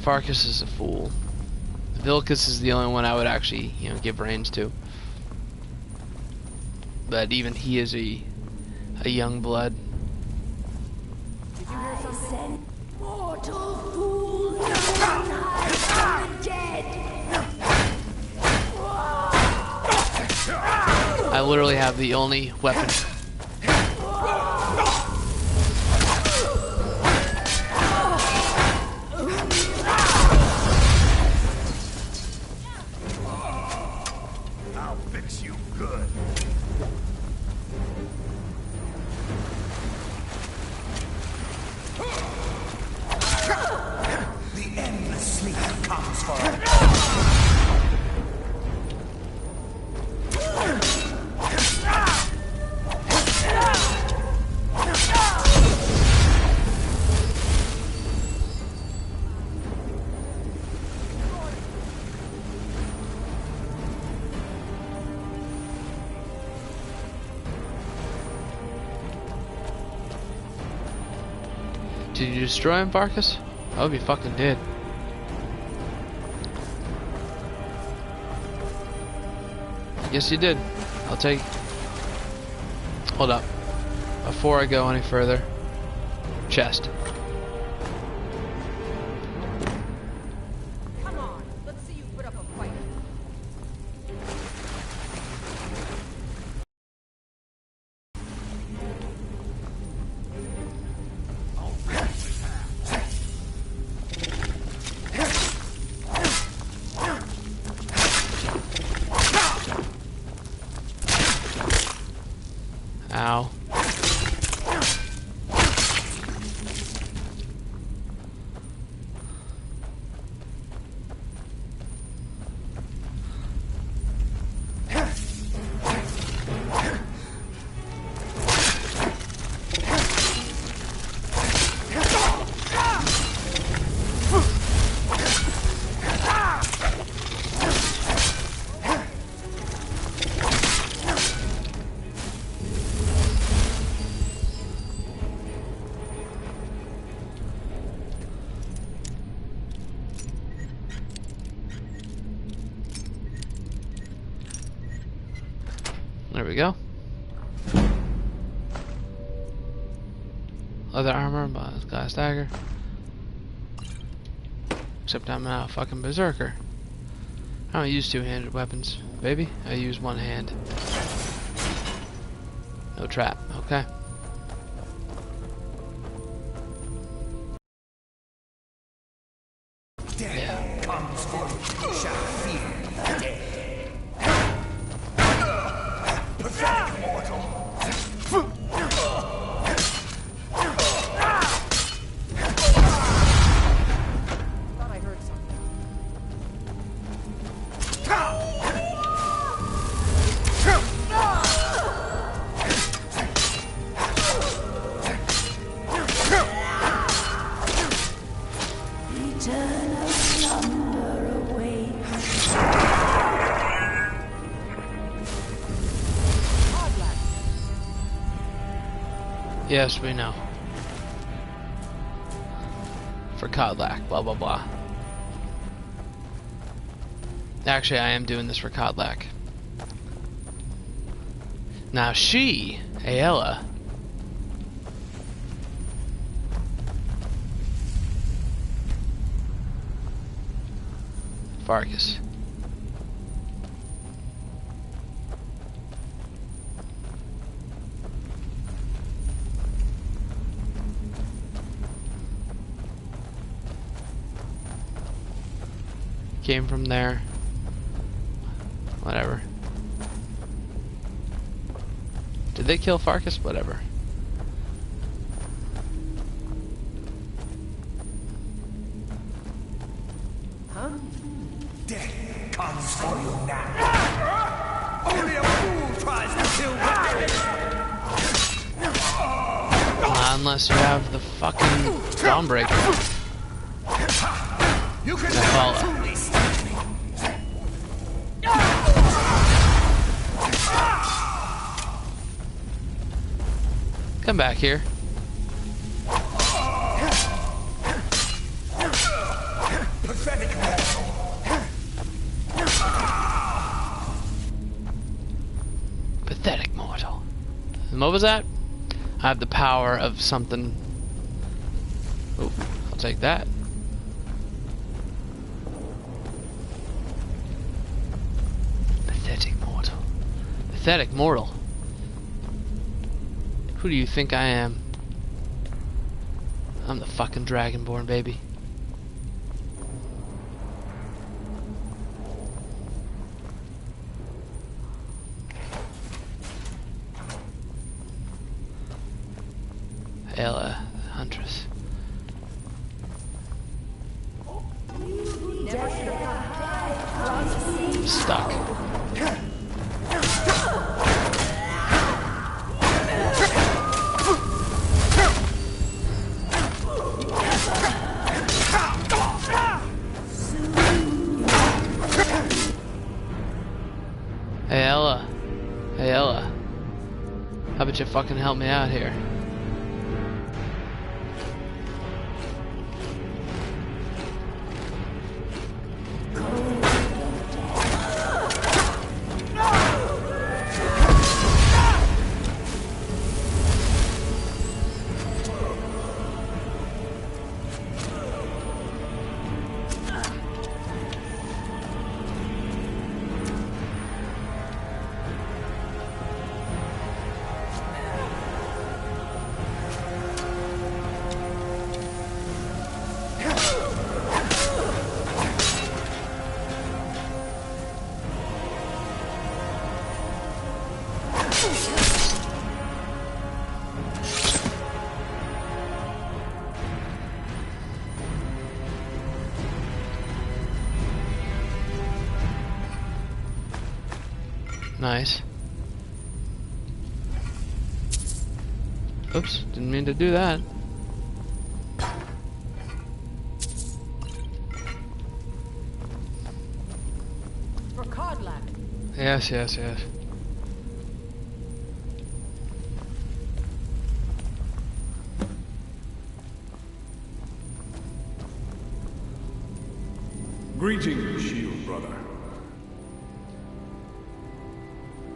Farkas is a fool. Vilkas is the only one I would actually, you know, give reins to. But even he is a young blood. Did you hear something? Mortal fool! No one hides from the dead! I literally have the only weapon. I'll fix you good. The endless sleep comes for us. Did you destroy him, Farkas? I hope you fucking did. Yes, you did. I'll take... Hold up. Before I go any further. Chest. Come on, let's see you put up a fight. Ow. There we go. Leather armor, glass dagger. Except I'm not a fucking berserker. I don't use two-handed weapons, baby. I use one hand. No trap, okay. Death comes for you, shall fear death. Pathetic mortal. Thought I heard something. Eternal slumber awaits. Yes, we know. For Kodlak, blah blah blah. Actually, I am doing this for Kodlak. Now she, Aella, Farkas. Came from there. Whatever. Did they kill Farkas? Whatever. Huh? Death comes for you now. Only a fool tries to kill death. unless you have the fucking Dawnbreaker. You can Come back here. pathetic. Pathetic mortal. And what was that? I have the power of something. Oh, I'll take that. Pathetic mortal. Pathetic mortal. Who do you think I am? I'm the fucking Dragonborn, baby. Ella, Huntress. I'm stuck. Hey Ella. Hey Ella. How about you fucking help me out here? Nice. Oops, didn't mean to do that. For Codlac. Yes, yes, yes. Greetings, shield brother.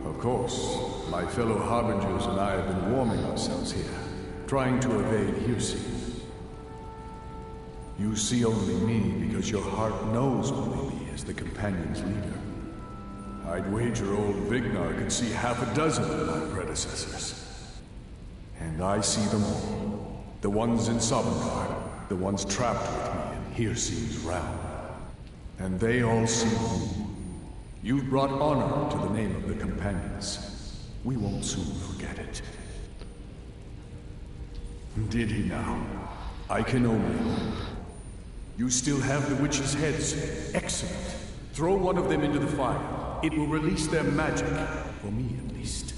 Of course, my fellow Harbingers and I have been warming ourselves here, trying to evade hearsay. You see only me because your heart knows only me as the Companion's leader. I'd wager old Vignar could see half a dozen of my predecessors. And I see them all. The ones in Sovngarde, the ones trapped with me in Hearsay's realm. And they all see you. You've brought honor to the name of the Companions. We won't soon forget it. Did he now? I can only hope. You still have the witches' heads. Excellent. Throw one of them into the fire. It will release their magic. For me, at least.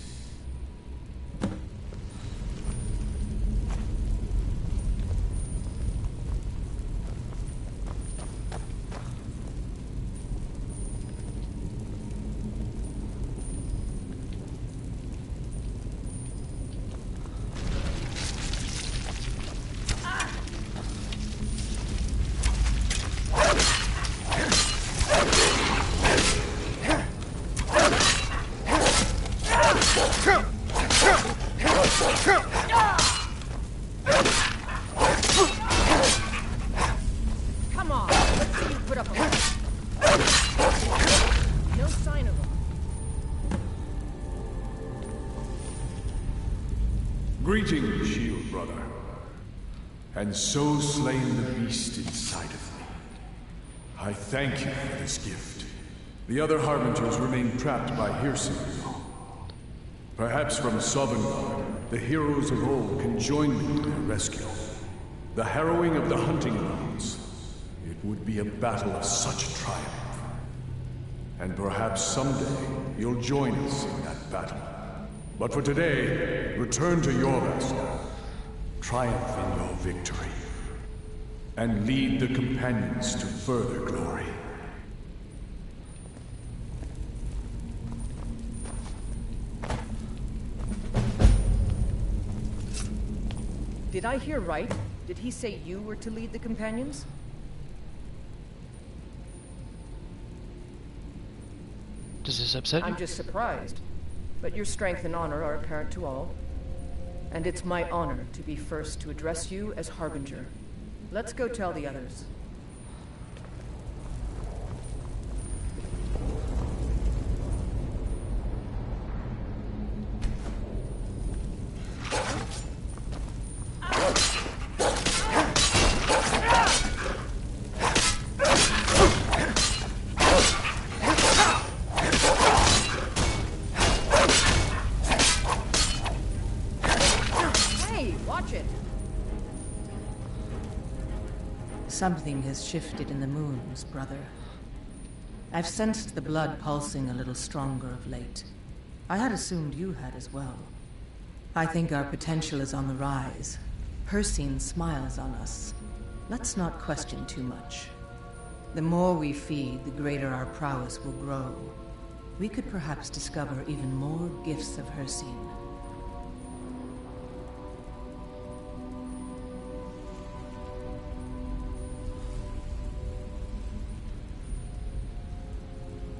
Come on, let's see you put up a fight. No sign of him. Greetings, shield brother. And so slain the beast inside of me. I thank you for this gift. The other Harbingers remain trapped by hearsay. Perhaps from Sovngarde, the heroes of old can join me in their rescue. The harrowing of the hunting grounds. It would be a battle of such triumph. And perhaps someday you'll join us in that battle. But for today, return to your master. triumph in your victory, and lead the companions to further glory. Did I hear right? Did he say you were to lead the companions? Does this upset you? I'm just surprised. But your strength and honor are apparent to all. And it's my honor to be first to address you as Harbinger. Let's go tell the others. Something has shifted in the moons, brother. I've sensed the blood pulsing a little stronger of late. I had assumed you had as well. I think our potential is on the rise. Persine smiles on us. Let's not question too much. The more we feed, the greater our prowess will grow. We could perhaps discover even more gifts of Persine.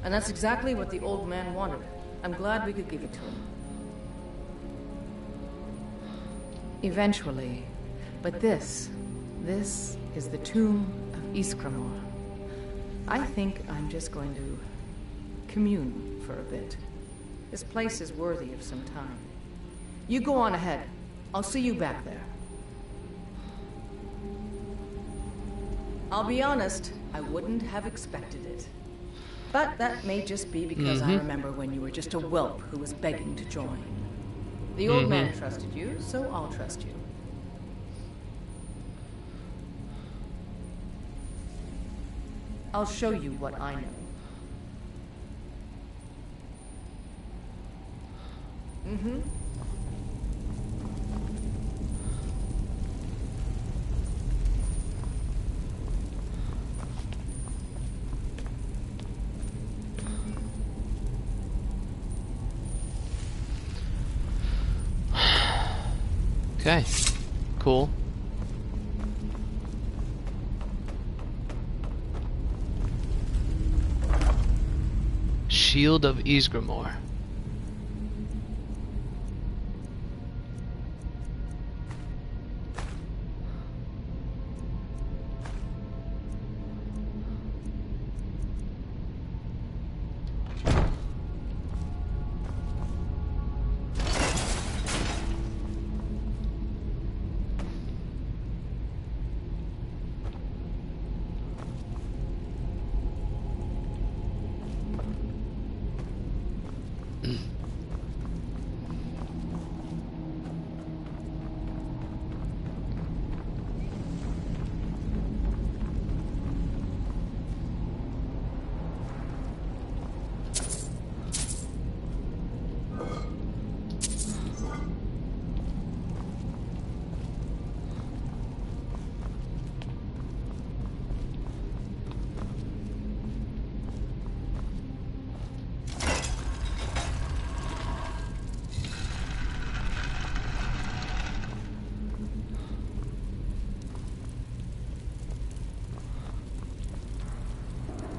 And that's exactly what the old man wanted. I'm glad we could give it to him. Eventually. But this is the tomb of Ysgramor. I think I'm just going to commune for a bit. This place is worthy of some time. You go on ahead. I'll see you back there. I'll be honest, I wouldn't have expected it. But that may just be because I remember when you were just a whelp who was begging to join. The old man trusted you, so I'll trust you. I'll show you what I know. Okay, cool. Shield of Ysgramor.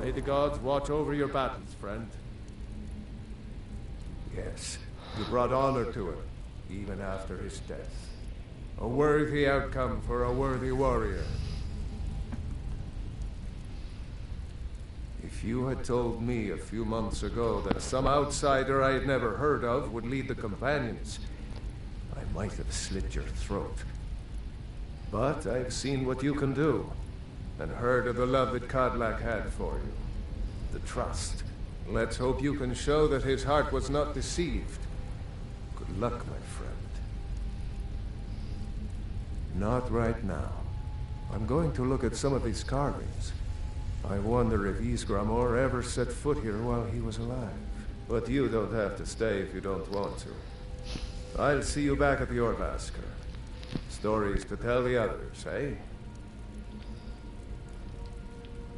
May the gods watch over your battles, friend. Yes, you brought honor to him, even after his death. A worthy outcome for a worthy warrior. If you had told me a few months ago that some outsider I had never heard of would lead the companions, I might have slit your throat. But I've seen what you can do, and heard of the love that Kodlak had for you. The trust. Let's hope you can show that his heart was not deceived. Good luck, my friend. Not right now. I'm going to look at some of these carvings. I wonder if Ysgramor ever set foot here while he was alive. But you don't have to stay if you don't want to. I'll see you back at the Orvasker. Stories to tell the others, eh?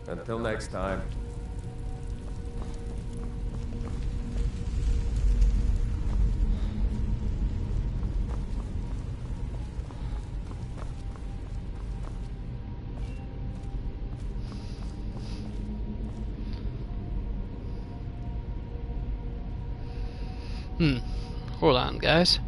Until next time. Hold on, guys.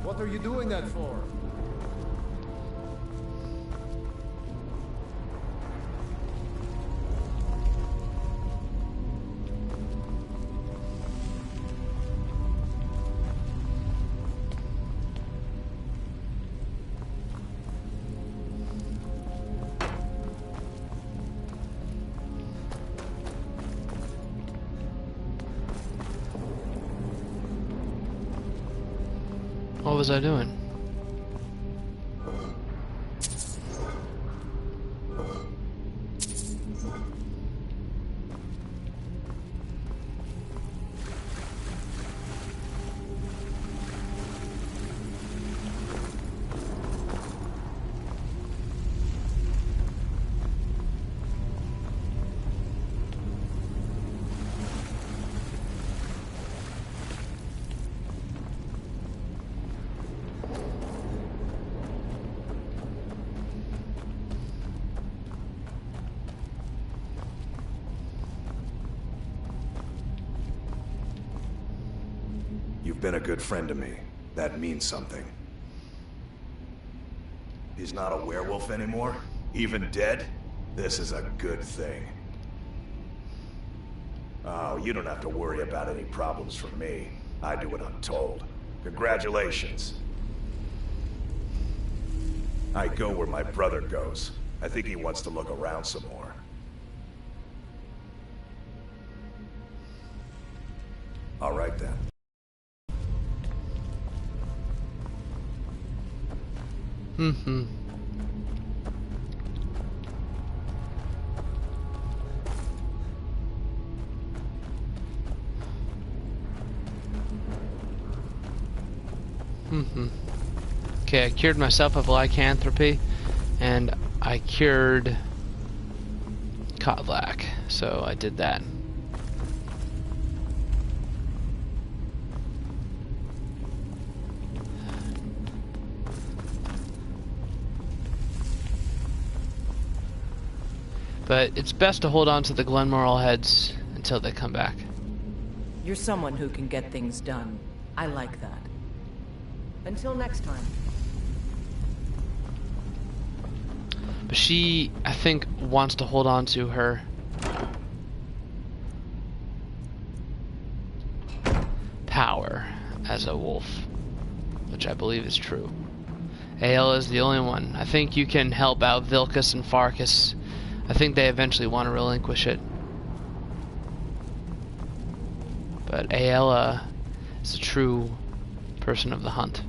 What are you doing that for? What was I doing? You've been a good friend to me. That means something. He's not a werewolf anymore? Even dead? This is a good thing. Oh, you don't have to worry about any problems from me. I do what I'm told. Congratulations. I go where my brother goes. I think he wants to look around some more. All right then. Mm-hmm. Okay, I cured myself of lycanthropy, and I cured Kotlak, so I did that. But it's best to hold on to the Glenmoral heads until they come back. You're someone who can get things done. I like that. Until next time. But she, I think, wants to hold on to her power as a wolf, which I believe is true. Aela is the only one. I think you can help out Vilkas and Farkas. I think they eventually want to relinquish it. But Aela is a true person of the hunt.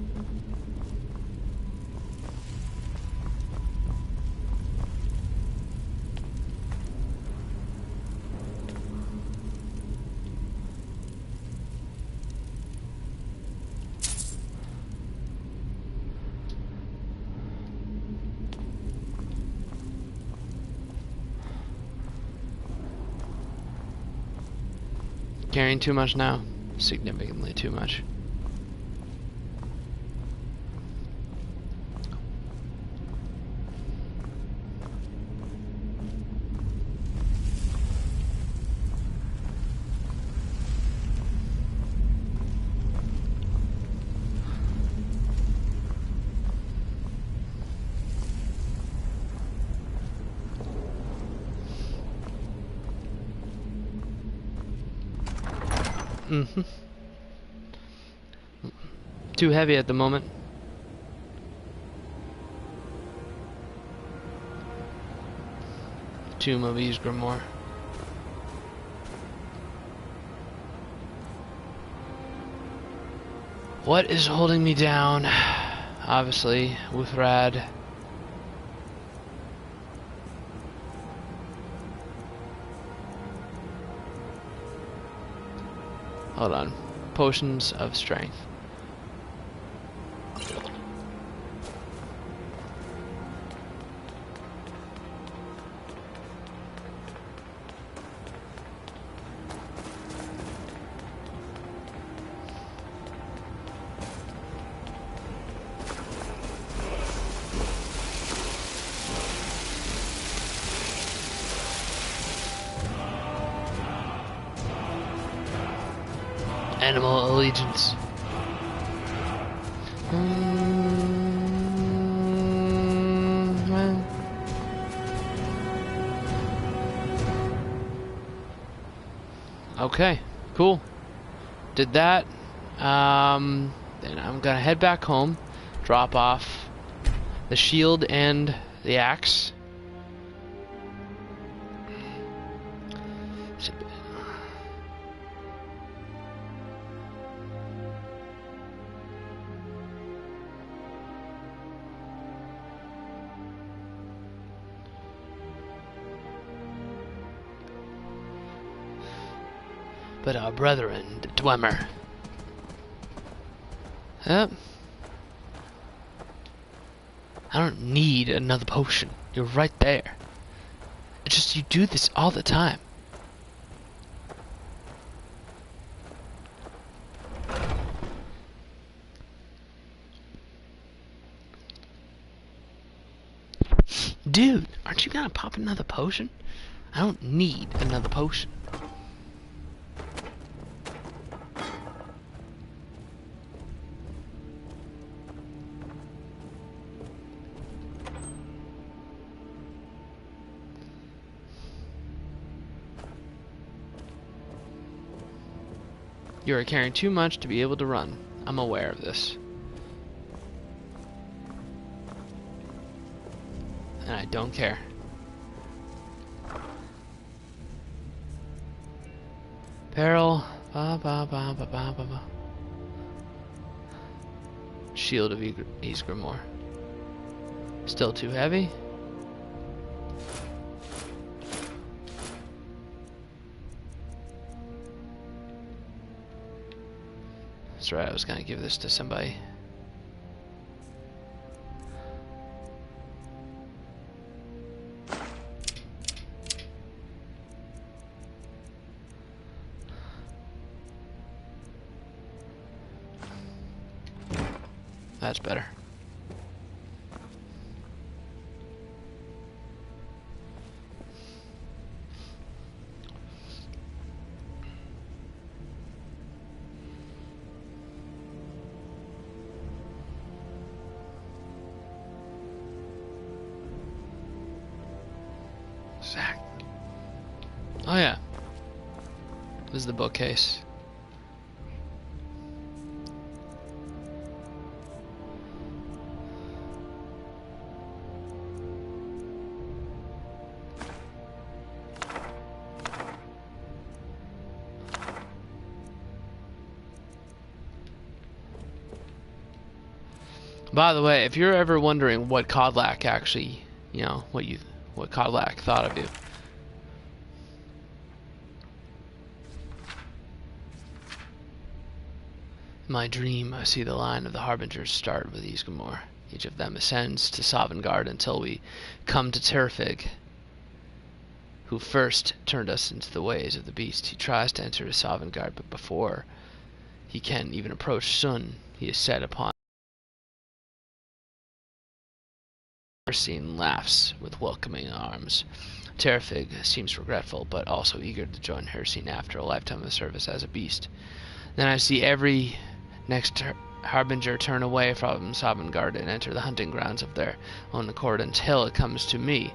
Carrying too much now. Significantly too much. Mm-hmm. Too heavy at the moment. Tomb of Ysgramor. What is holding me down? Obviously, Wuthrad. Hold on. Potions of strength. Animal allegiance. Well. Okay, cool. Did that. Then I'm gonna head back home, drop off the shield and the axe. But our brethren, the Dwemer. Yep. I don't need another potion. You're right there. It's just you do this all the time. Dude, aren't you gonna pop another potion? I don't need another potion. You are carrying too much to be able to run. I'm aware of this. And I don't care. Peril. Ba ba ba ba ba ba ba. Shield of Ysgramor. Still too heavy. That's right, I was gonna give this to somebody. That's better. Zach. Oh yeah. This is the bookcase. By the way, if you're ever wondering what Kodlak actually, you know, what Kodlak thought of you. In my dream, I see the line of the Harbingers start with Ysgramor. Each of them ascends to Sovngarde until we come to Terfig, who first turned us into the ways of the beast. He tries to enter Sovngarde, but before he can even approach Sun, he is set upon. Scene laughs with welcoming arms. Terfig seems regretful, but also eager to join Hircine after a lifetime of service as a beast. Then I see every next Harbinger turn away from Sovngarde and enter the hunting grounds of their own accord until it comes to me,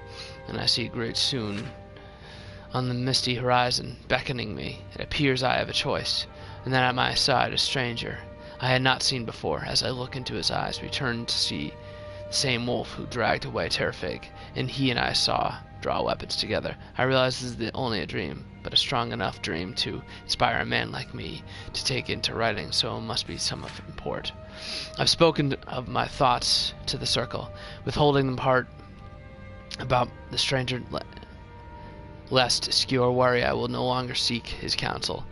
and I see great Soon on the misty horizon, beckoning me. It appears I have a choice, and then at my side a stranger I had not seen before. As I look into his eyes, we turn to see the same wolf who dragged away Terfig, and he and I saw draw weapons together. I realize this is only a dream, but a strong enough dream to inspire a man like me to take into writing, so it must be some of import. I've spoken of my thoughts to the circle, withholding them apart about the stranger, lest Skewer worry I will no longer seek his counsel,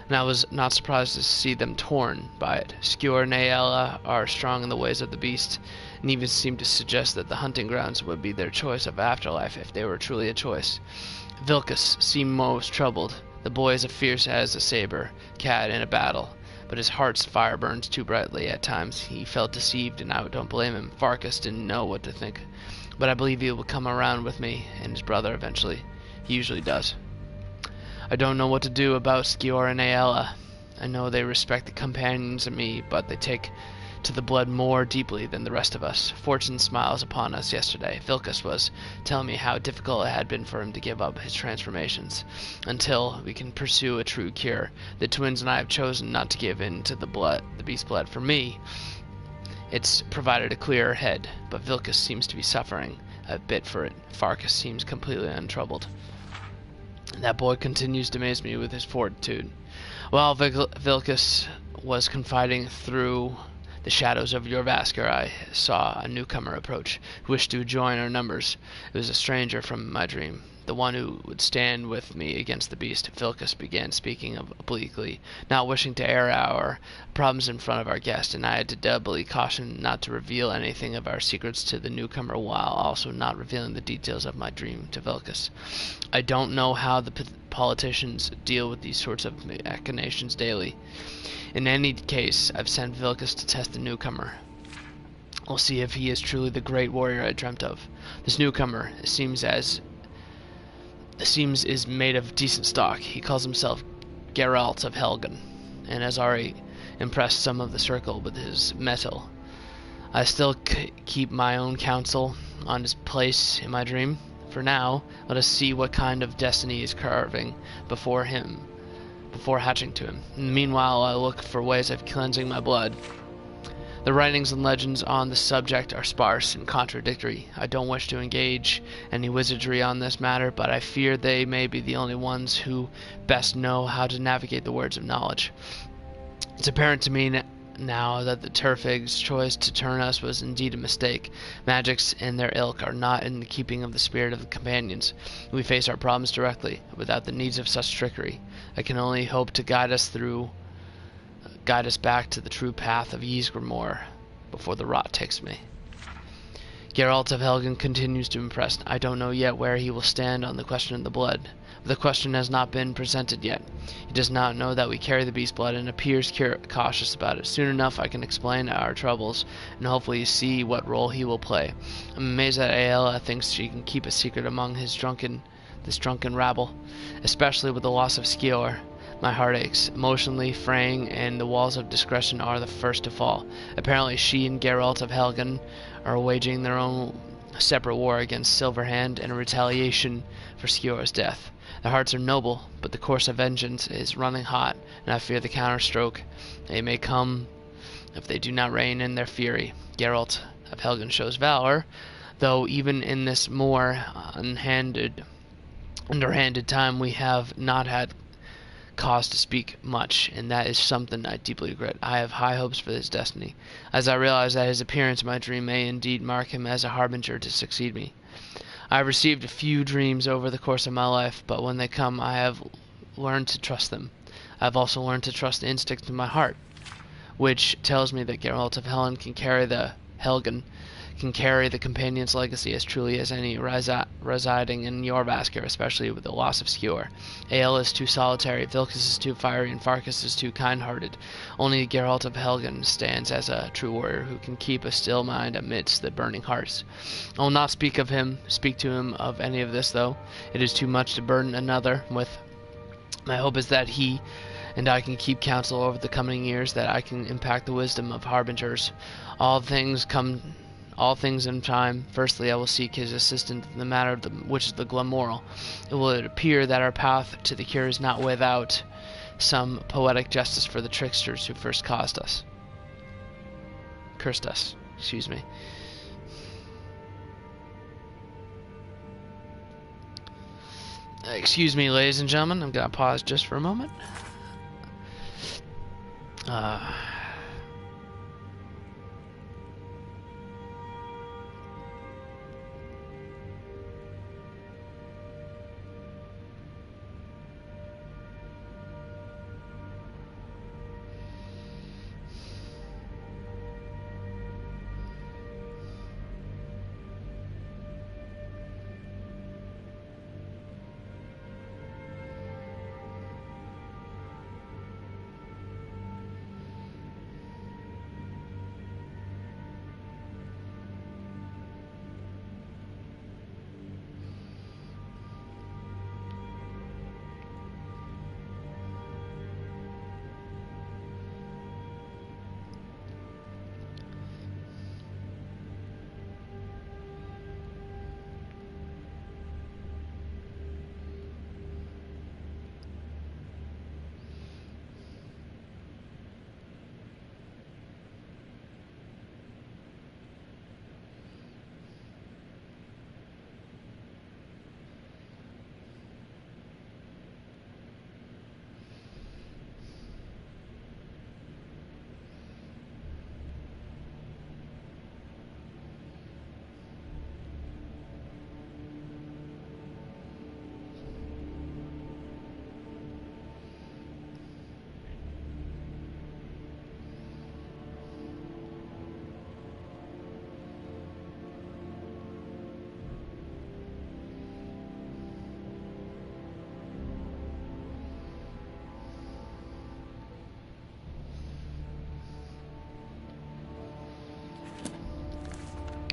and I was not surprised to see them torn by it. Skewer and Aella are strong in the ways of the beast, and even seem to suggest that the hunting grounds would be their choice of afterlife if they were truly a choice. Vilcus seemed most troubled. The boy is as fierce as a saber cat in a battle, but his heart's fire burns too brightly. At times he felt deceived, and I don't blame him. Farkas didn't know what to think, but I believe he will come around with me and his brother eventually. He usually does. I don't know what to do about Skewer and Aella. I know they respect the companions and me, but they take to the blood more deeply than the rest of us. Fortune smiles upon us yesterday. Vilcus was telling me how difficult it had been for him to give up his transformations until we can pursue a true cure. The twins and I have chosen not to give in to the beast blood. For me, it's provided a clearer head, but Vilcus seems to be suffering a bit for it. Farkas seems completely untroubled. That boy continues to amaze me with his fortitude. While Vilcus was confiding through the shadows of Jorvaskr, I saw a newcomer approach, who wished to join our numbers. It was a stranger from my dream, the one who would stand with me against the beast. Vilcus began speaking obliquely, not wishing to air our problems in front of our guest, and I had to doubly caution not to reveal anything of our secrets to the newcomer, while also not revealing the details of my dream to Vilcus. I don't know how the politicians deal with these sorts of machinations daily. In any case, I've sent Vilcus to test the newcomer. We'll see if he is truly the great warrior I dreamt of. This newcomer seems is made of decent stock. He calls himself Geralt of Helgen, and has already impressed some of the circle with his mettle. I still keep my own counsel on his place in my dream. For now, let us see what kind of destiny is carving before hatching to him. Meanwhile, I look for ways of cleansing my blood. The writings and legends on the subject are sparse and contradictory. I don't wish to engage any wizardry on this matter, but I fear they may be the only ones who best know how to navigate the words of knowledge. It's apparent to me now that the Terfig's choice to turn us was indeed a mistake. Magics and their ilk are not in the keeping of the spirit of the companions. We face our problems directly, without the needs of such trickery. I can only hope to guide us back to the true path of Ysgramor before the rot takes me. Geralt of Helgen continues to impress. I don't know yet where he will stand on the question of the blood. The question has not been presented yet. He does not know that we carry the beast blood and appears cautious about it. Soon enough I can explain our troubles and hopefully see what role he will play. I'm amazed that Aella thinks she can keep a secret among this drunken rabble, especially with the loss of Skewer. My heart aches, emotionally fraying, and the walls of discretion are the first to fall. Apparently she and Geralt of Helgen are waging their own separate war against Silverhand in a retaliation for Skewer's death. Their hearts are noble, but the course of vengeance is running hot, and I fear the counterstroke. They may come if they do not rein in their fury. Geralt of Helgen shows valor, though even in this more underhanded time we have not had cause to speak much, and that is something I deeply regret. I have high hopes for his destiny, as I realize that his appearance in my dream may indeed mark him as a harbinger to succeed me. I have received a few dreams over the course of my life, but when they come I have learned to trust them. I have also learned to trust the instinct in my heart, which tells me that Geralt of Helgen can carry the companion's legacy as truly as any residing in Jorvaskr, especially with the loss of Skewer. Aella is too solitary, Vilcus is too fiery, and Farkas is too kind-hearted. Only Geralt of Helgen stands as a true warrior who can keep a still mind amidst the burning hearts. I will not speak to him of any of this, though. It is too much to burden another with. My hope is that he and I can keep counsel over the coming years, that I can impact the wisdom of harbingers. All things come all things in time. Firstly, I will seek his assistance in the matter of which is the Glamoral. It will appear that our path to the cure is not without some poetic justice for the tricksters who first cursed us. Excuse me. Excuse me, ladies and gentlemen. I'm gonna pause just for a moment.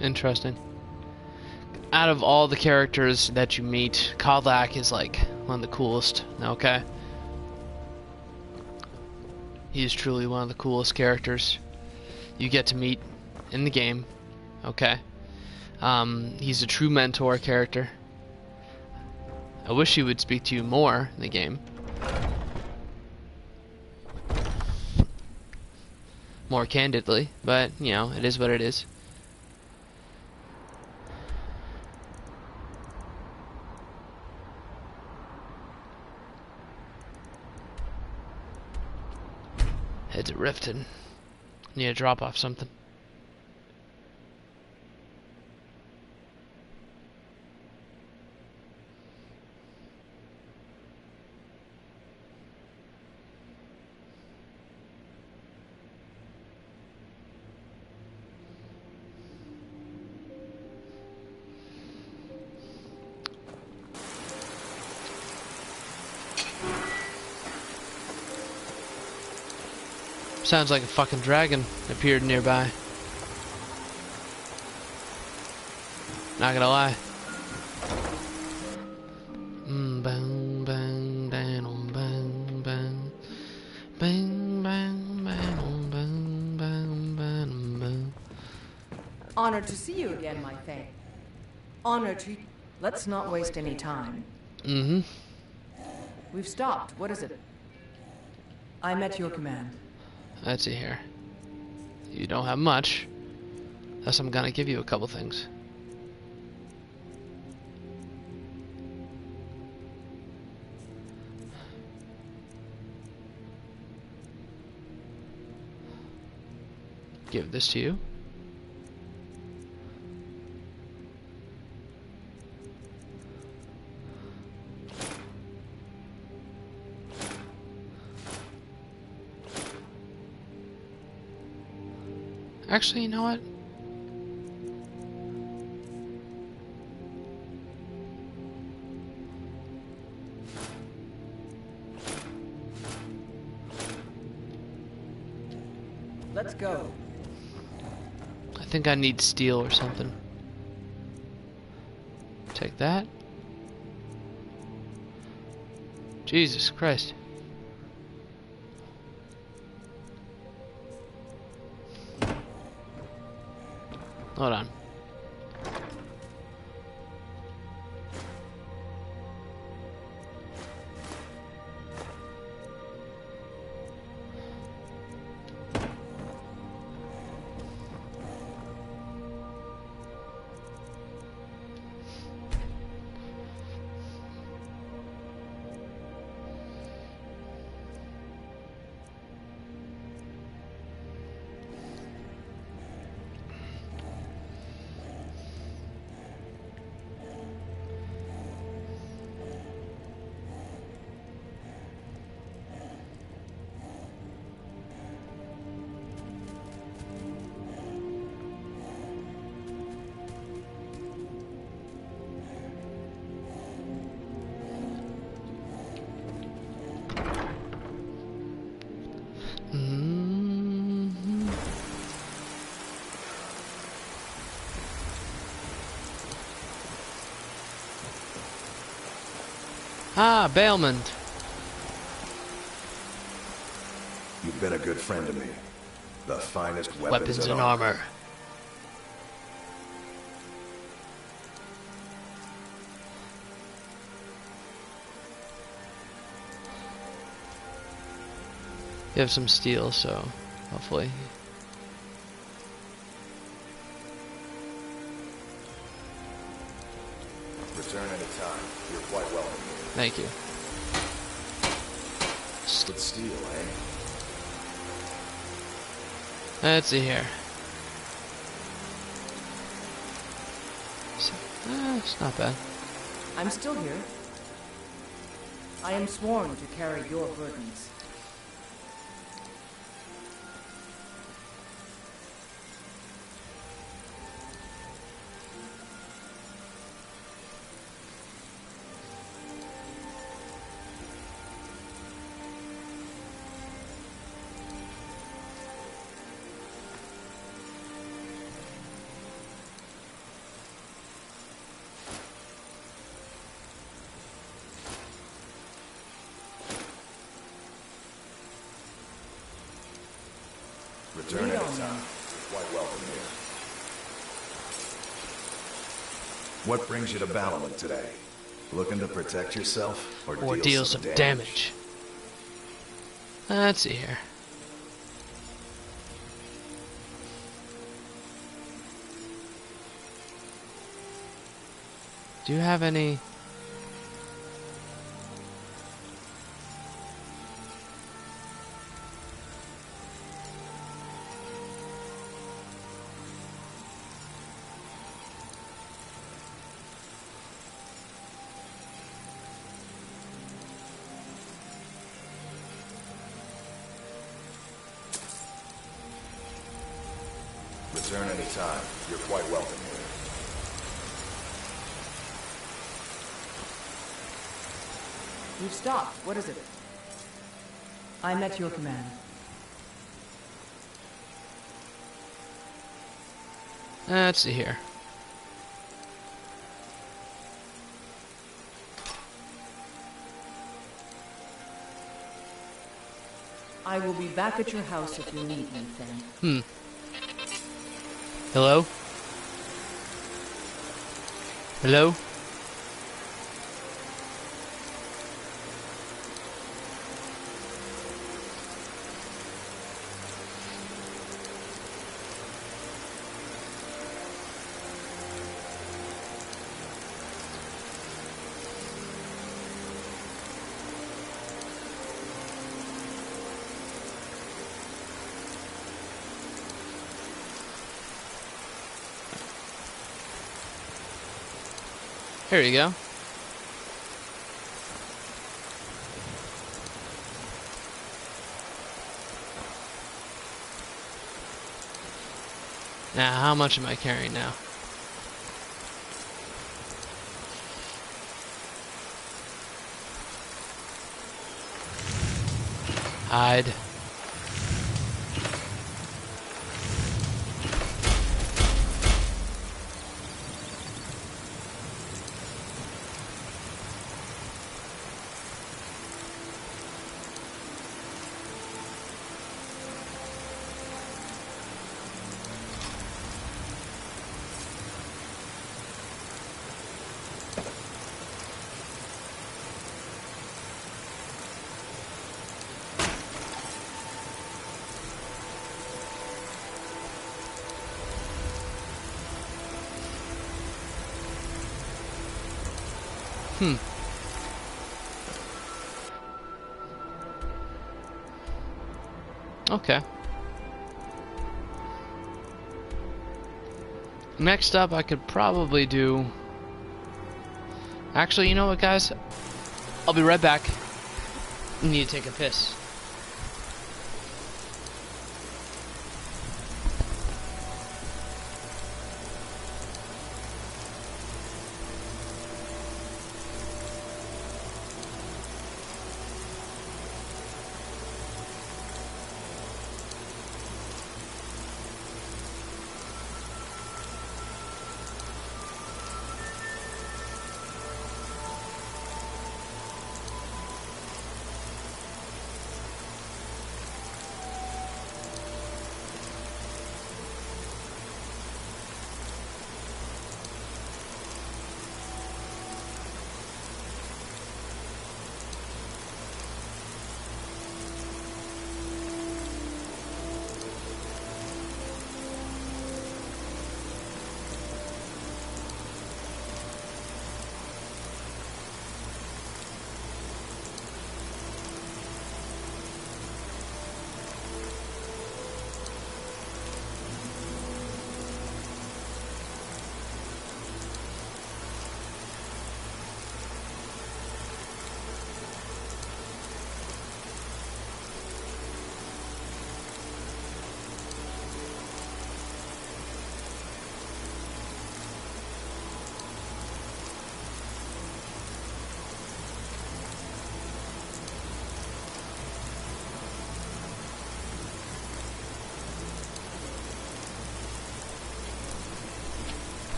Interesting. Out of all the characters that you meet, Kodlak is like one of the coolest, okay? He is truly one of the coolest characters you get to meet in the game, okay? He's a true mentor character. I wish he would speak to you more in the game. More candidly, but, you know, it is what it is. Heads at Riften. Need to drop off something. Sounds like a fucking dragon appeared nearby. Not gonna lie. Bang bang bang bang bang bang bang bang bang bang bang. Honored to see you again, my Thane. Honored to... Let's not waste any time. Mm-hmm. We've stopped. What is it? I'm at your command. Let's see here. You don't have much. Thus I'm gonna give you a couple things. Give this to you. Actually, you know what? Let's go. I think I need steel or something. Take that. Jesus Christ. Hold on. Ah, bailment. You've been a good friend to me. The finest Weapons and armor. You have some steel, so hopefully. Return anytime. You're quite welcome here. Thank you. Good steel, eh? Let's see here. It's not bad. I'm still here. I am sworn to carry your burdens. Return anytime. Quite welcome here. What brings you to Battlement today? Looking to protect yourself or deal some damage? Let's see here. Do you have any? Return anytime. You're quite welcome here. You've stopped. What is it? I'm at your command. Let's see here. I will be back at your house if you need me, then. Hello? Hello? Here you go. Now, how much am I carrying now? Hide. Okay. Next up, I could probably do... Actually, you know what, guys? I'll be right back. I need to take a piss.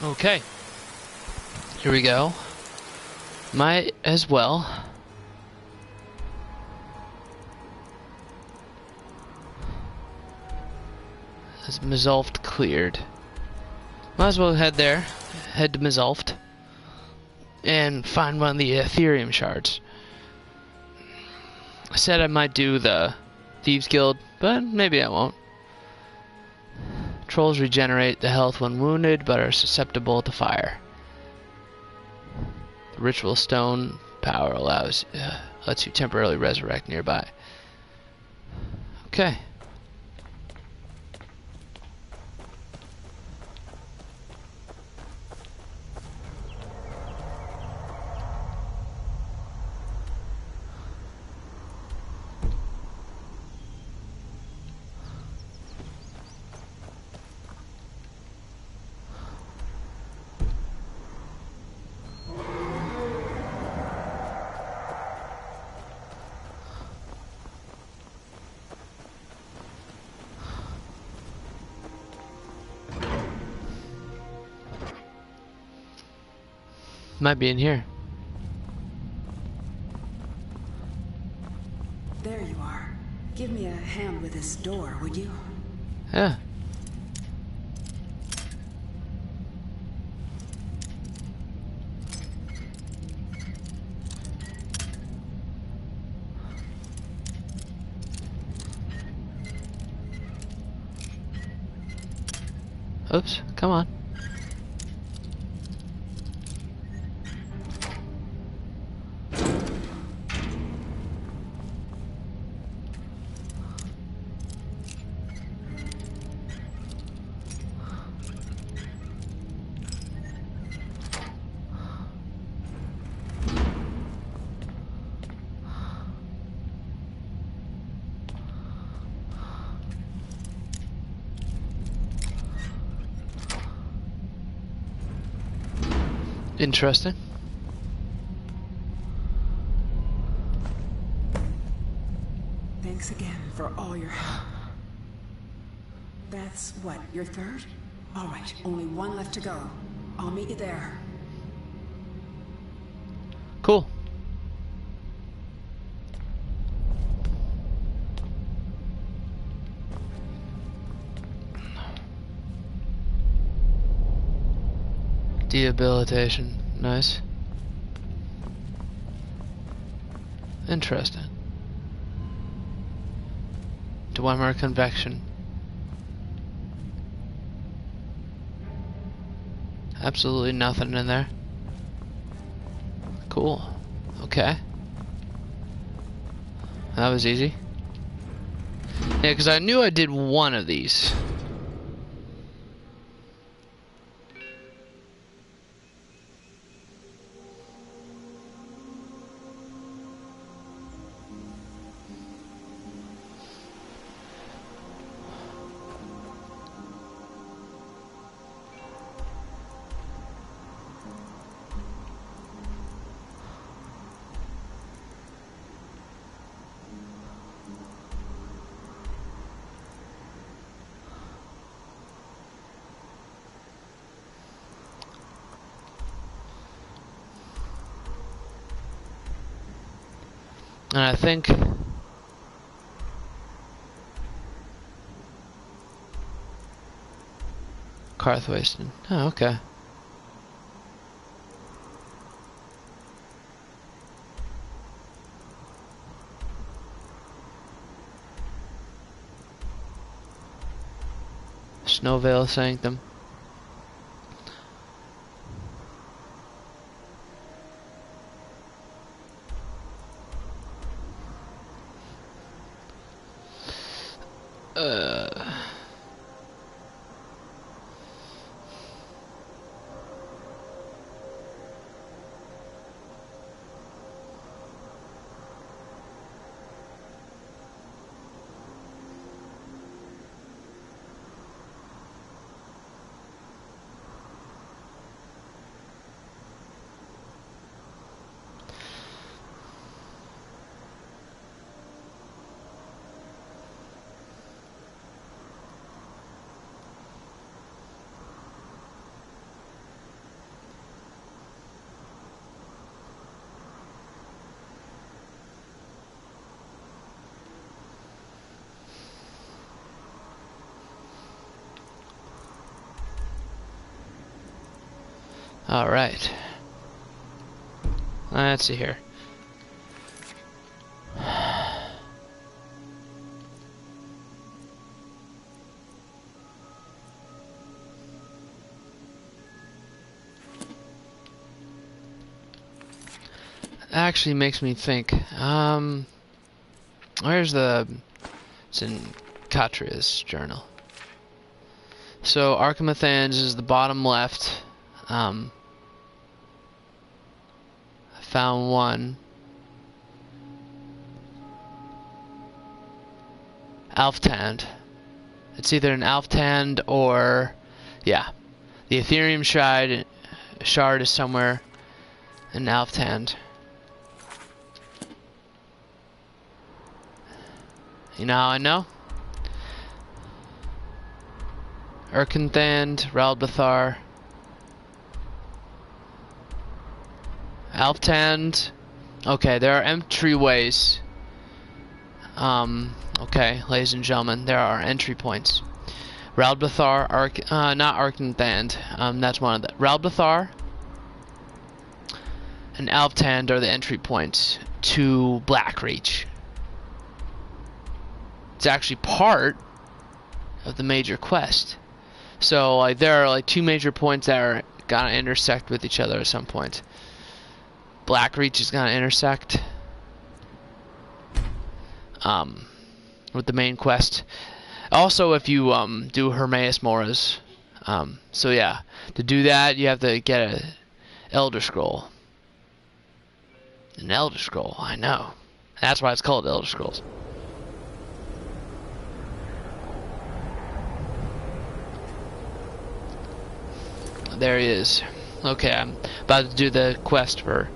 Okay. Here we go. Might as well. Has Mizulft cleared? Might as well head there. Head to Mizulft. And find one of the Ethereum shards. I said I might do the Thieves Guild, but maybe I won't. Trolls regenerate the health when wounded, but are susceptible to fire. The Ritual Stone power lets you temporarily resurrect nearby. Okay. Might be in here. There you are. Give me a hand with this door, would you? Yeah. Oops, come on. Interesting. Thanks again for all your help. That's what, your third? All right, only one left to go. I'll meet you there. Cool. Dehabilitation. Nice. Interesting. Dwemer convection. Absolutely nothing in there. Cool. Okay. That was easy. Yeah, because I knew I did one of these. And I think Carthwasten. Oh, okay. Snowvale Sanctum. All right. Let's see here. Actually makes me think. Where's the? It's in Katria's journal. So Archimathans is the bottom left. I found one. Alftand. It's either an Alftand or, yeah, the Ethereum shard is somewhere in Alftand. You know how I know? Urkenthand, Ralbathar, Alftand. Okay, there are entryways. Okay, ladies and gentlemen, there are entry points. Ralbathar, not Arkenthand. That's one of the Ralbathar and Alftand are the entry points to Blackreach. It's actually part of the major quest. So like there are like two major points that are gonna intersect with each other at some point. Blackreach is gonna intersect with the main quest. Also, if you do Hermaeus Mora's, so yeah, to do that you have to get a Elder Scroll. An Elder Scroll, I know. That's why it's called Elder Scrolls. There he is. Okay, I'm about to do the quest for...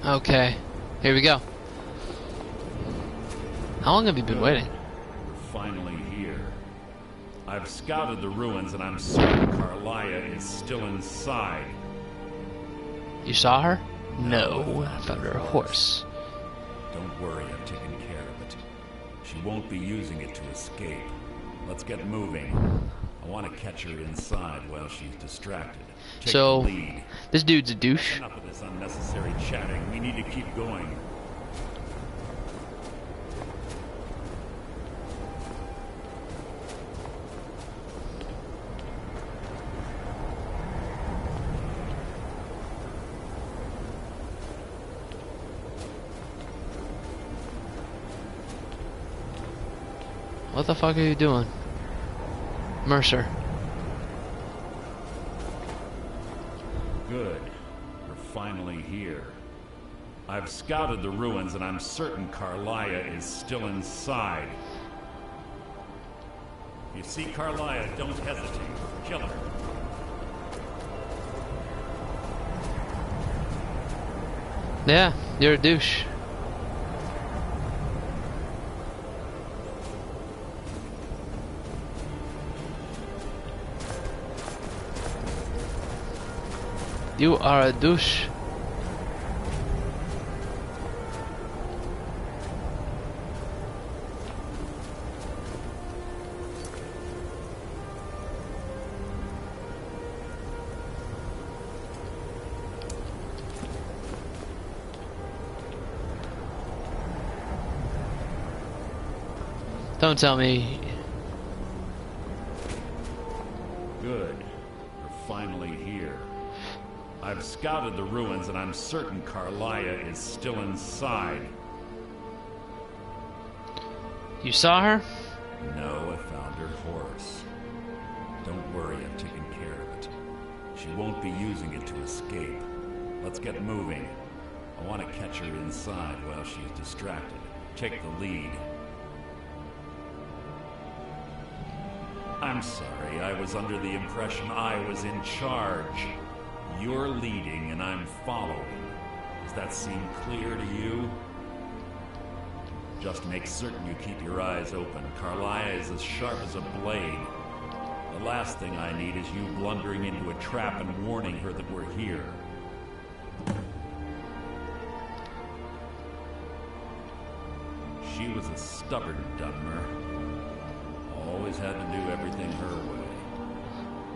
Okay, here we go. How long have you been waiting? We're finally here. I've scouted the ruins and I'm certain Carlia is still inside. You saw her? No, I found her horse. Don't worry, I'm taking care of it. She won't be using it to escape. Let's get moving. I want to catch her inside while she's distracted. Take So, the lead. This dude's a douche. Enough of this unnecessary chatting. We need to keep going. What the fuck are you doing? Mercer. Good. We're finally here. I've scouted the ruins and I'm certain Carlia is still inside. You see Carlia, don't hesitate. Kill her. Yeah, you're a douche. You are a douche. Don't tell me. Good. We're finally here. I've scouted the ruins and I'm certain Carlia is still inside. You saw her? No, I found her horse. Don't worry, I've taken care of it. She won't be using it to escape. Let's get moving. I want to catch her inside while she's distracted. Take the lead. I'm sorry, I was under the impression I was in charge. You're leading and I'm following. Does that seem clear to you? Just make certain you keep your eyes open. Carlia is as sharp as a blade. The last thing I need is you blundering into a trap and warning her that we're here. She was a stubborn Dunmer. Always had to do everything her way.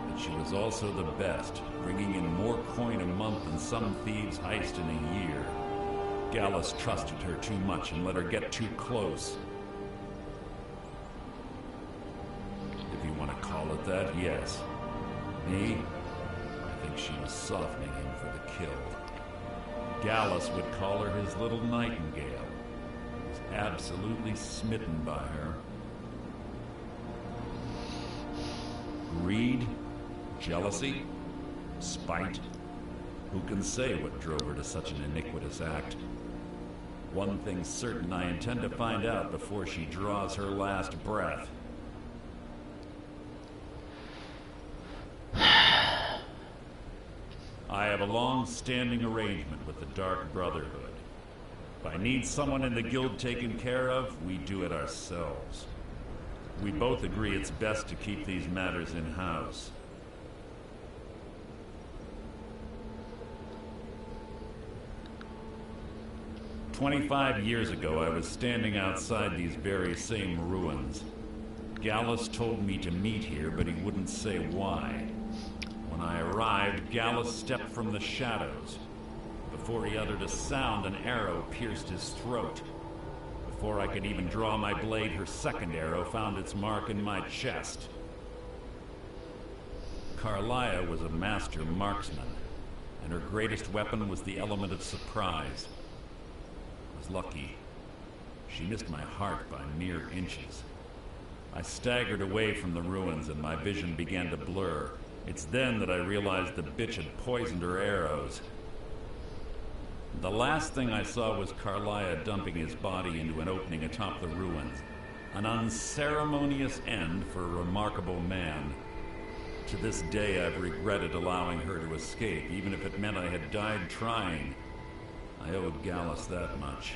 But she was also the best, bringing in more coin a month than some thieves heist in a year. Gallus trusted her too much and let her get too close. If you want to call it that, yes. Me? I think she was softening him for the kill. Gallus would call her his little nightingale. He was absolutely smitten by her. Greed? Jealousy? Spite? Who can say what drove her to such an iniquitous act? One thing's certain, I intend to find out before she draws her last breath. I have a long-standing arrangement with the Dark Brotherhood. If I need someone in the guild taken care of, we do it ourselves. We both agree it's best to keep these matters in-house. "25 years ago, I was standing outside these very same ruins. Gallus told me to meet here, but he wouldn't say why. When I arrived, Gallus stepped from the shadows. Before he uttered a sound, an arrow pierced his throat. Before I could even draw my blade, her second arrow found its mark in my chest. Carlia was a master marksman, and her greatest weapon was the element of surprise. I was lucky. She missed my heart by mere inches. I staggered away from the ruins and my vision began to blur. It's then that I realized the bitch had poisoned her arrows. The last thing I saw was Carlia dumping his body into an opening atop the ruins. An unceremonious end for a remarkable man. To this day, I've regretted allowing her to escape, even if it meant I had died trying. I owed Gallus that much.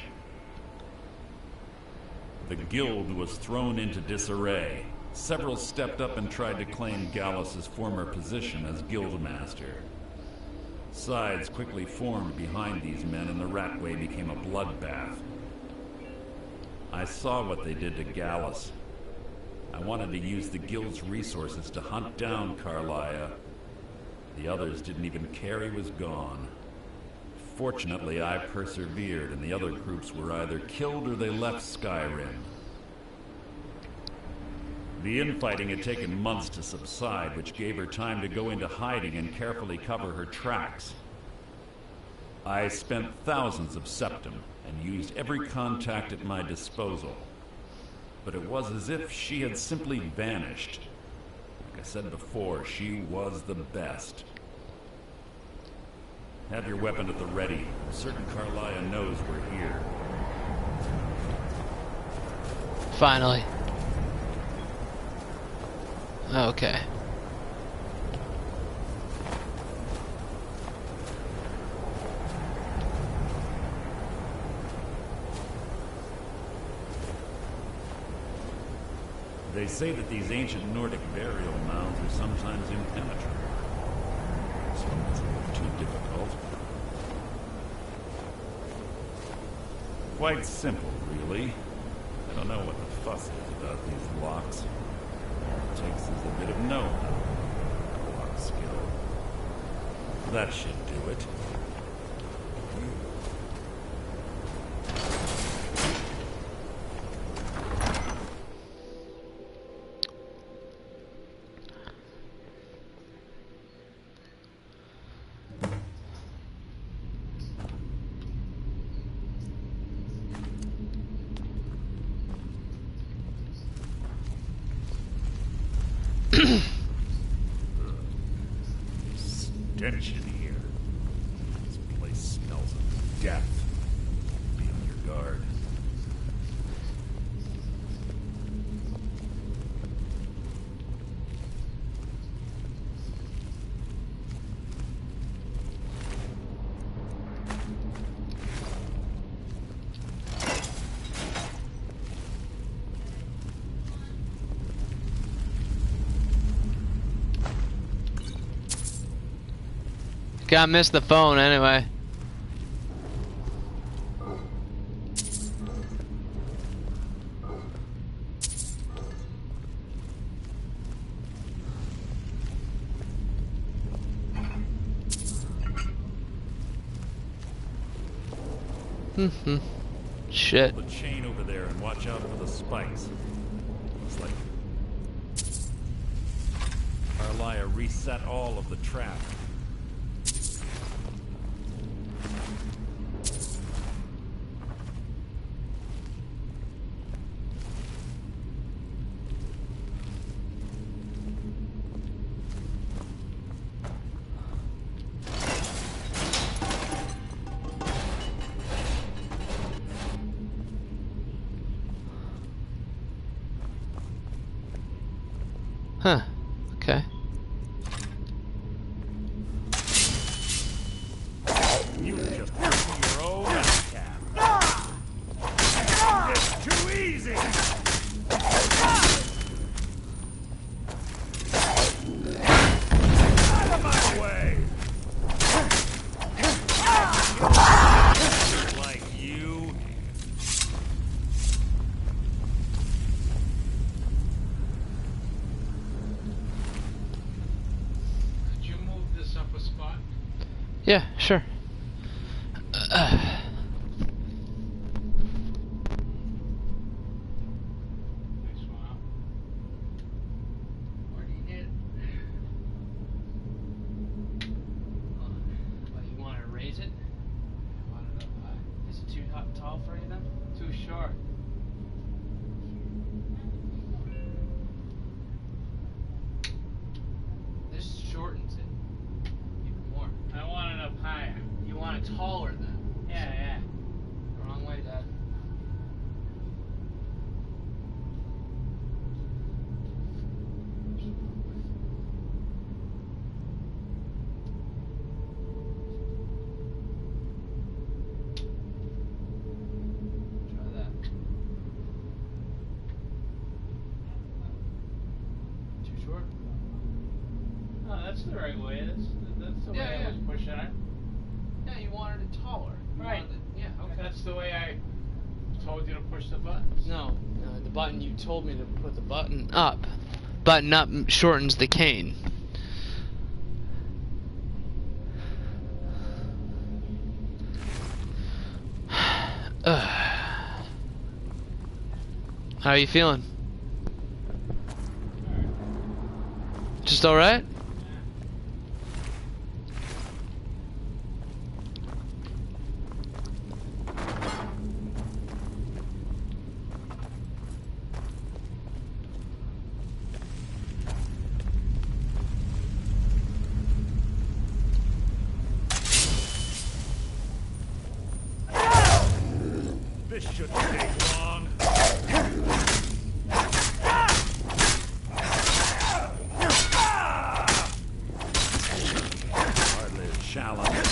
The guild was thrown into disarray. Several stepped up and tried to claim Gallus's former position as guildmaster. Sides quickly formed behind these men, and the Ratway became a bloodbath. I saw what they did to Gallus. I wanted to use the guild's resources to hunt down Carlia. The others didn't even care he was gone. Fortunately, I persevered, and the other groups were either killed or they left Skyrim. The infighting had taken months to subside, which gave her time to go into hiding and carefully cover her tracks. I spent thousands of septum and used every contact at my disposal. But it was as if she had simply vanished. Like I said before, she was the best. Have your weapon at the ready. I'm certain Carlia knows we're here. Finally. Okay. They say that these ancient Nordic burial mounds are sometimes impenetrable. So it's a little too difficult. Quite simple, really. I don't know what the fuss is about these locks. All it takes is a bit of know-how. Lock skill. That should do it. Stench in here. This place smells of death. Be on your guard. Can't miss the phone anyway. Shit. Hold the chain over there and watch out for the spikes. Looks like Carlia reset all of the traps. Huh. Okay. You just put your own cap. It's too easy. Out of my way. Like you. Could you move this up a spot? Yeah, sure. Next one up. Where do you need it? Oh, you want to raise it? I want it up high. Is it too tall for you then? Too short. This shortens it even more. I want it up higher. You want it taller then? Yeah, yeah. Wrong way, Dad. Try that. Too short? Oh, that's the right way. That's the way I was pushing it. Yeah, you wanted it taller. Right. Yeah, okay. That's the way I told you to push the buttons. No, the button you told me to put the button up. Button up shortens the cane. How are you feeling? Just alright? This shouldn't take long. Hardly a challenge.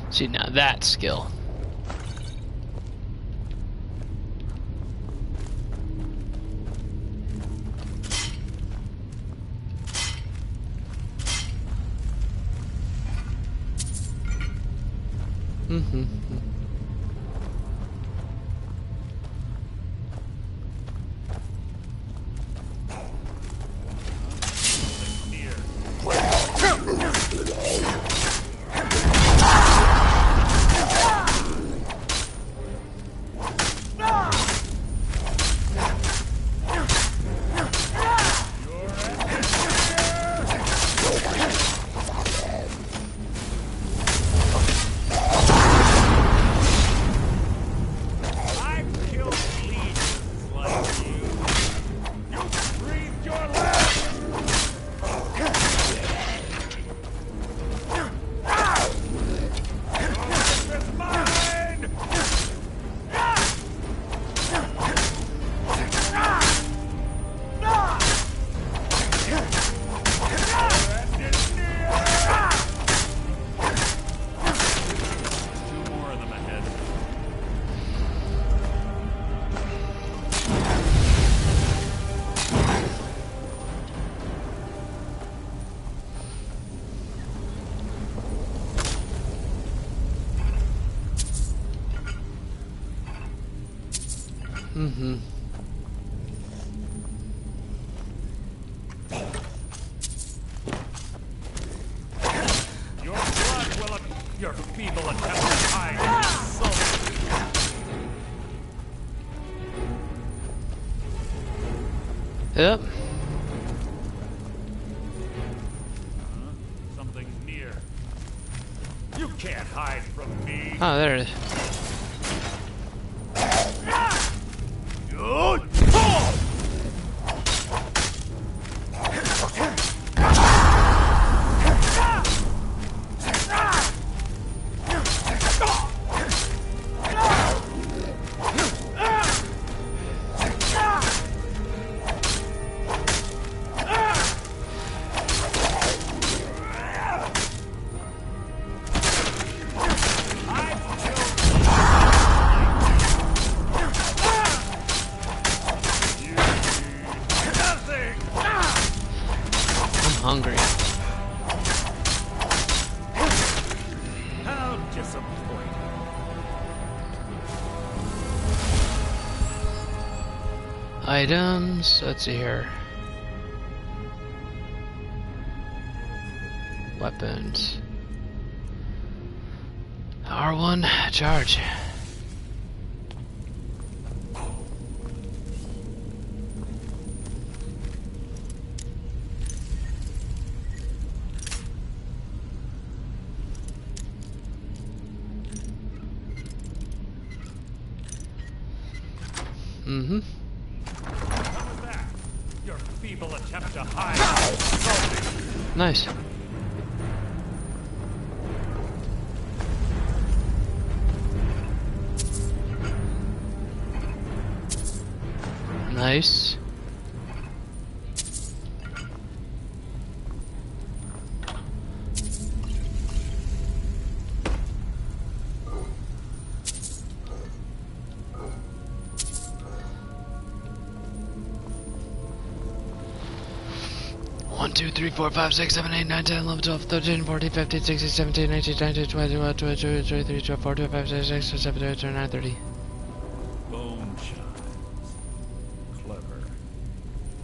See, now that's skill. Mm-hmm. Mm-hmm. Your blood will your feeble attempt to hide insult. Yep. Something's near. You can't hide from me. Oh, there it is. Hungry. How disappointing. Items. Let's see here. Weapons. R1 charge. Mm-hmm. What was that? Your feeble attempt to hide. Nice. Nice. One, 2, 3, 4, 5, 6, 7, 8, 9, 10, 11, 12, 13, 14, 15, 16, 17, 18, 19, 20, 21, 22, 23, 24, 25, 26, 27, 28, 29, 30. Bone chimes. Clever.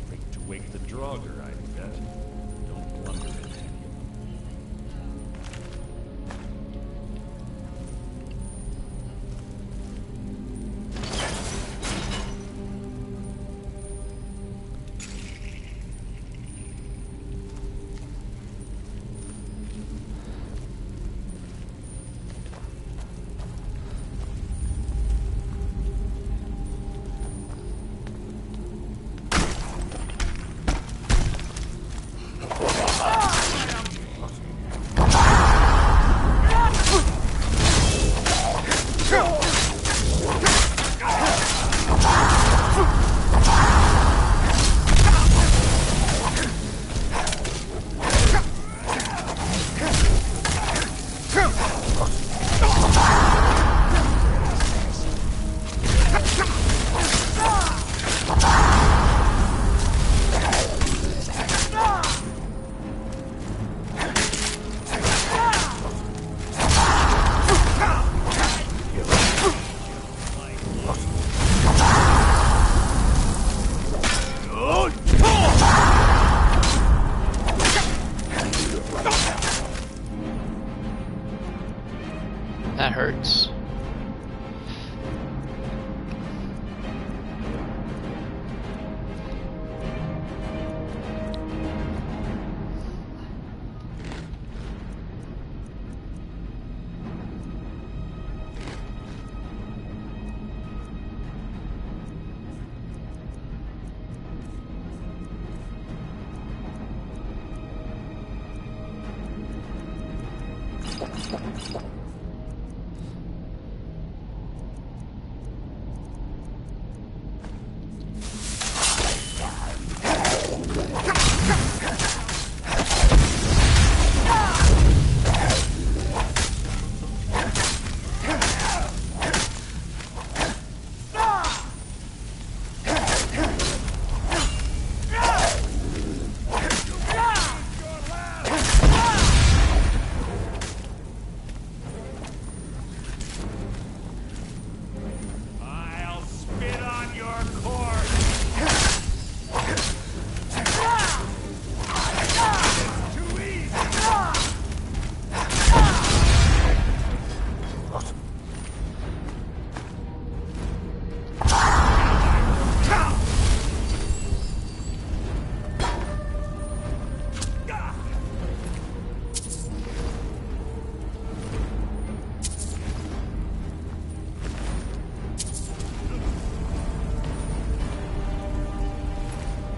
Quick to wake the Draugr, I bet. Don't blunder in any of them. That hurts.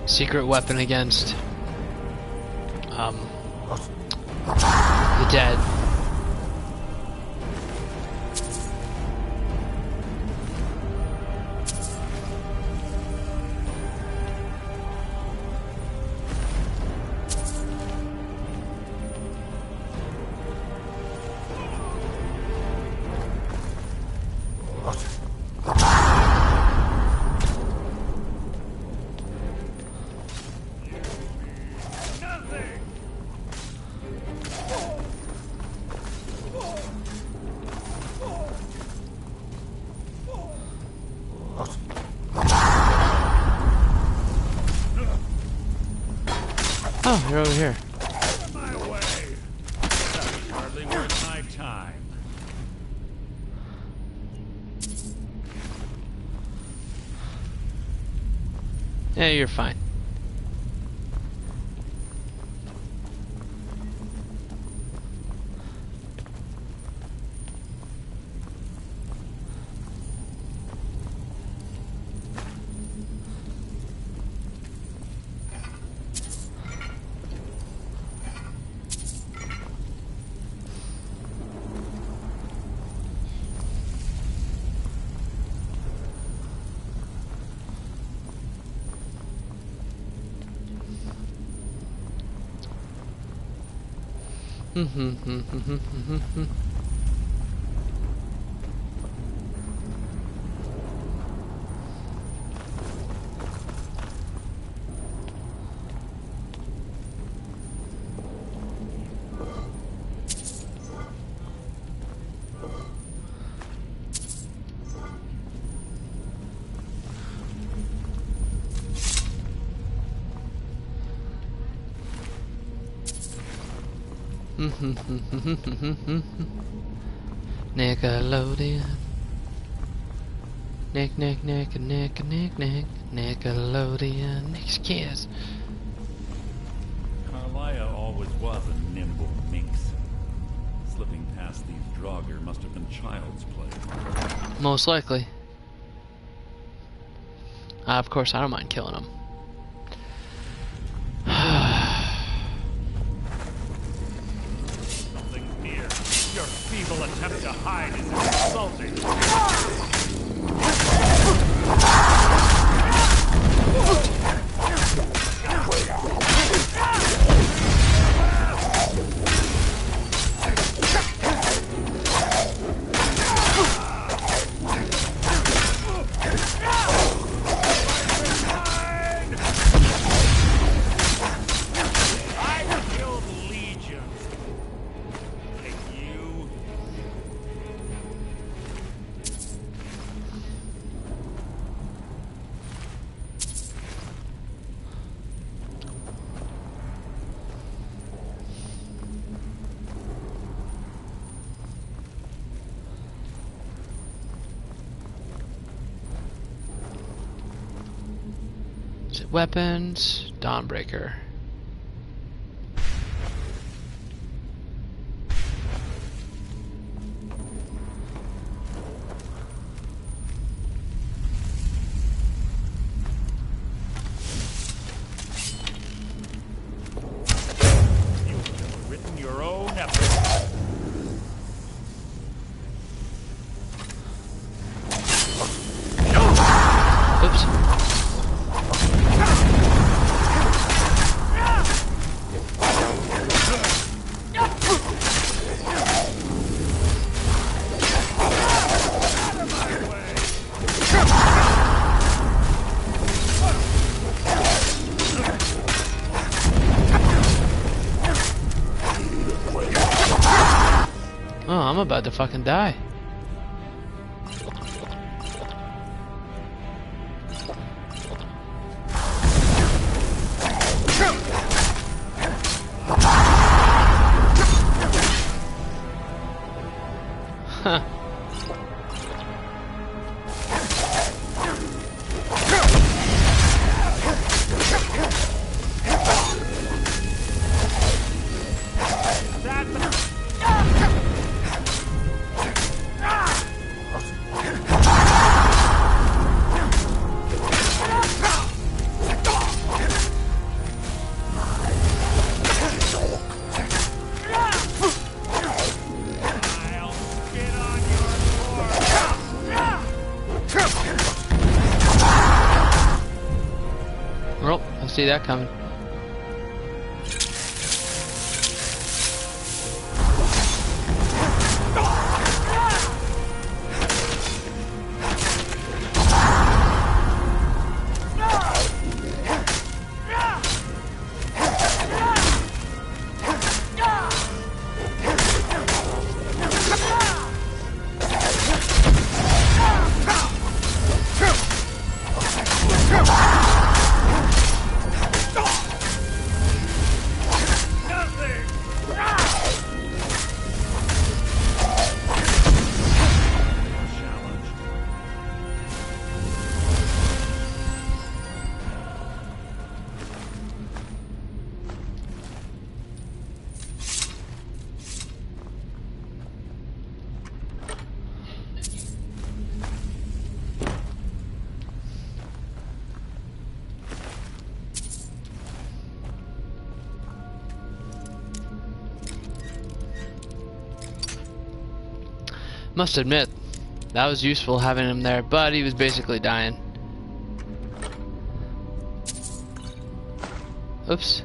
secret weapon against the dead. Oh, you're over here. My way. That's hardly worth my time. Yeah, you're fine. Nickelodeon. Nick, Nickelodeon. Nick's kids. Carlia always was a nimble minx. Slipping past these Draugr must have been child's play. Most likely. Of course, I don't mind killing them. Something's near. Your feeble attempt to hide is insulting. Weapons, Dawnbreaker. You've written your own epic. Oops. Oh, I'm about to fucking die. Huh. Well, I see that coming. Must admit, that was useful having him there, but he was basically dying. Oops.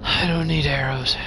I don't need arrows.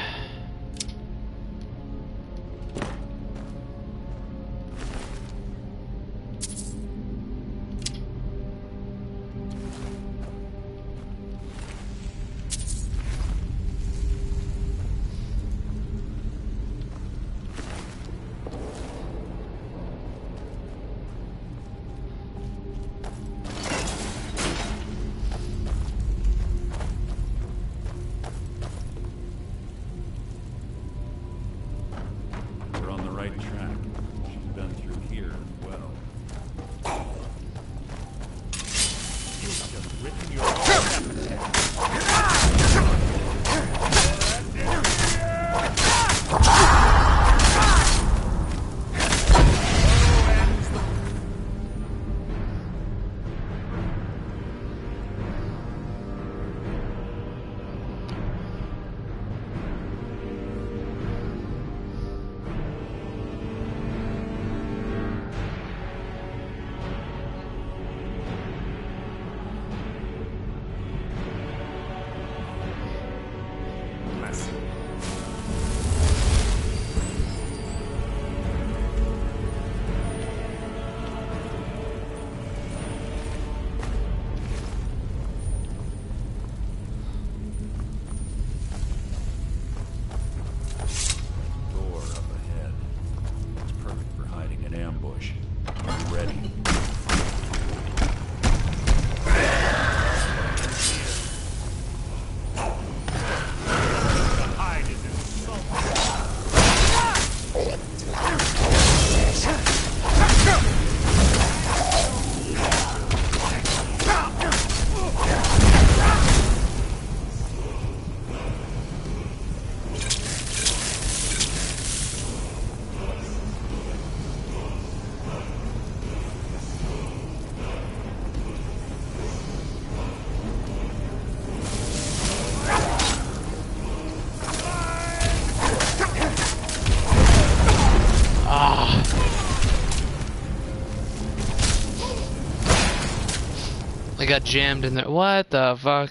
I got jammed in there. What the fuck?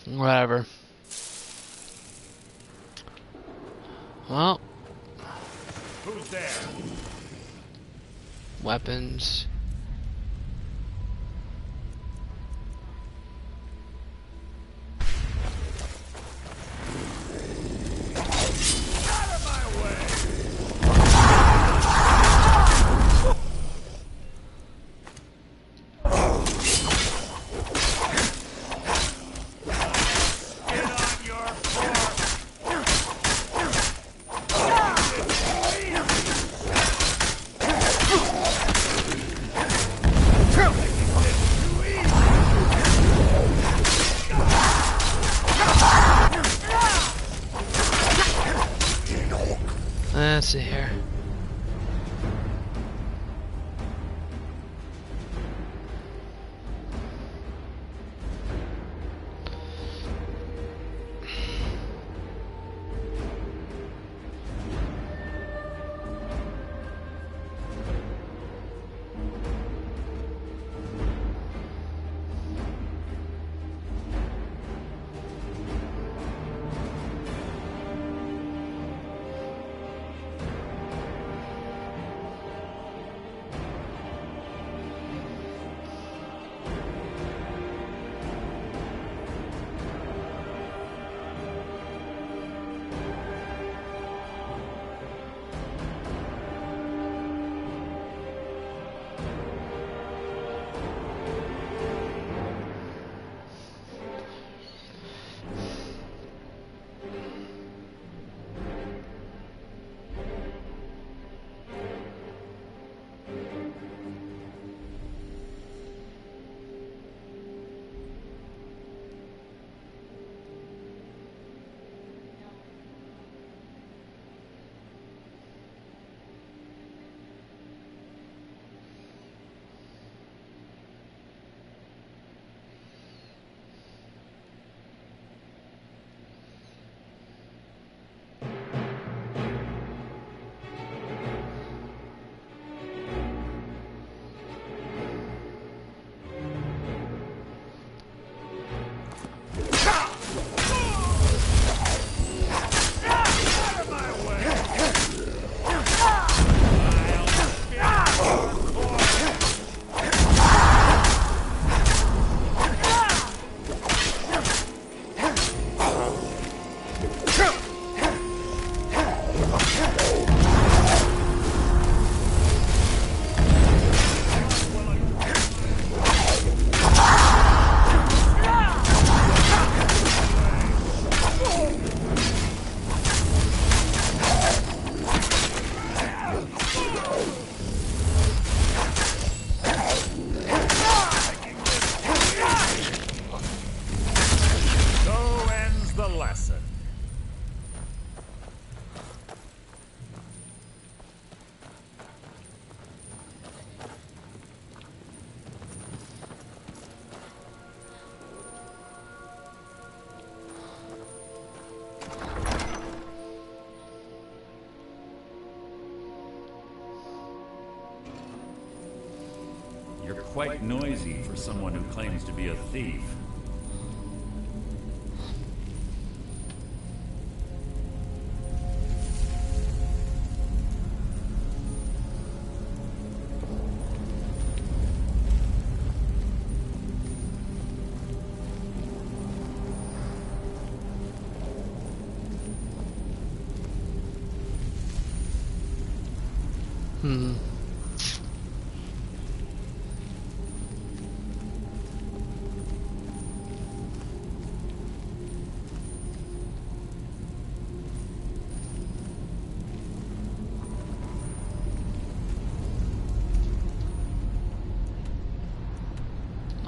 Whatever. Well. Who's there? Weapons. Let's see here. You're quite noisy for someone who claims to be a thief.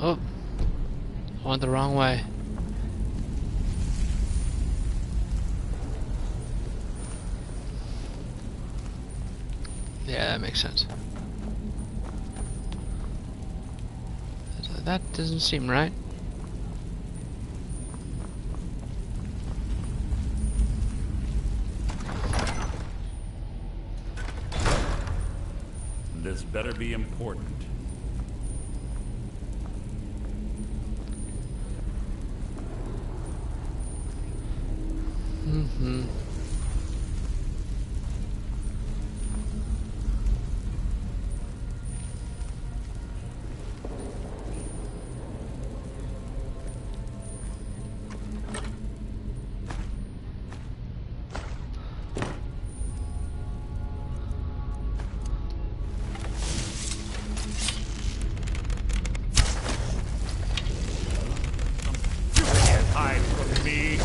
Oh, I went the wrong way. Yeah, that makes sense. That doesn't seem right. This better be important. Mm-hmm. Hide from me.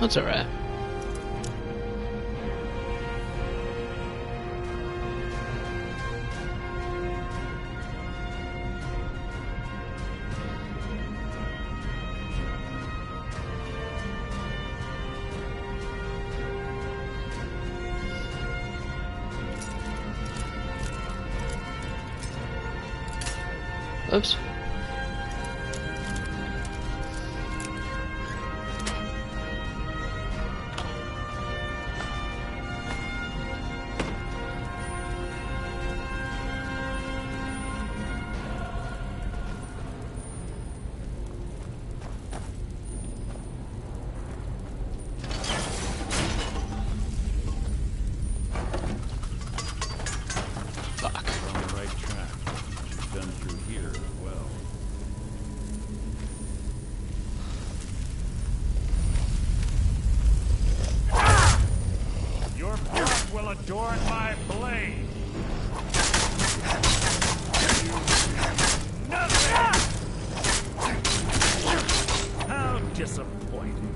That's alright. Oops. Adorn my blade. Nothing. How disappointing.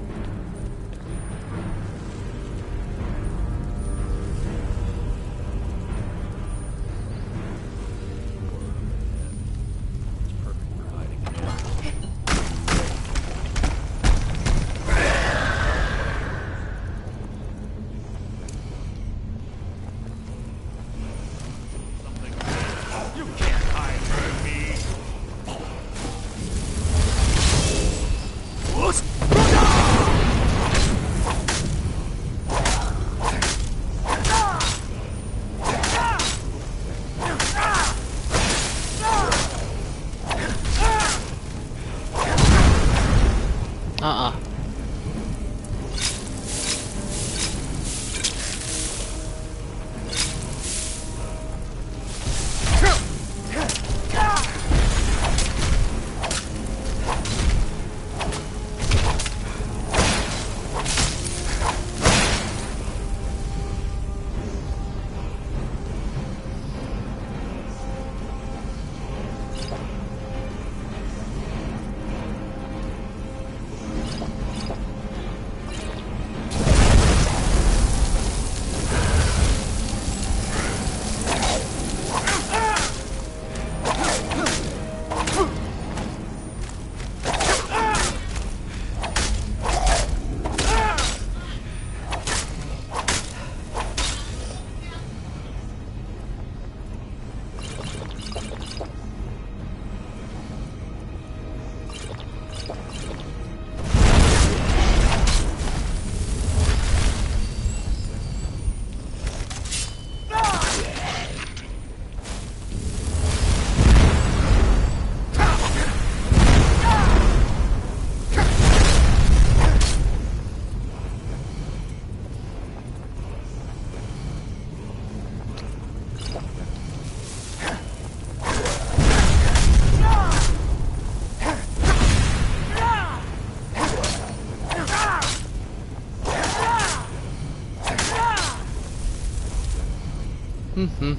Mm-hmm.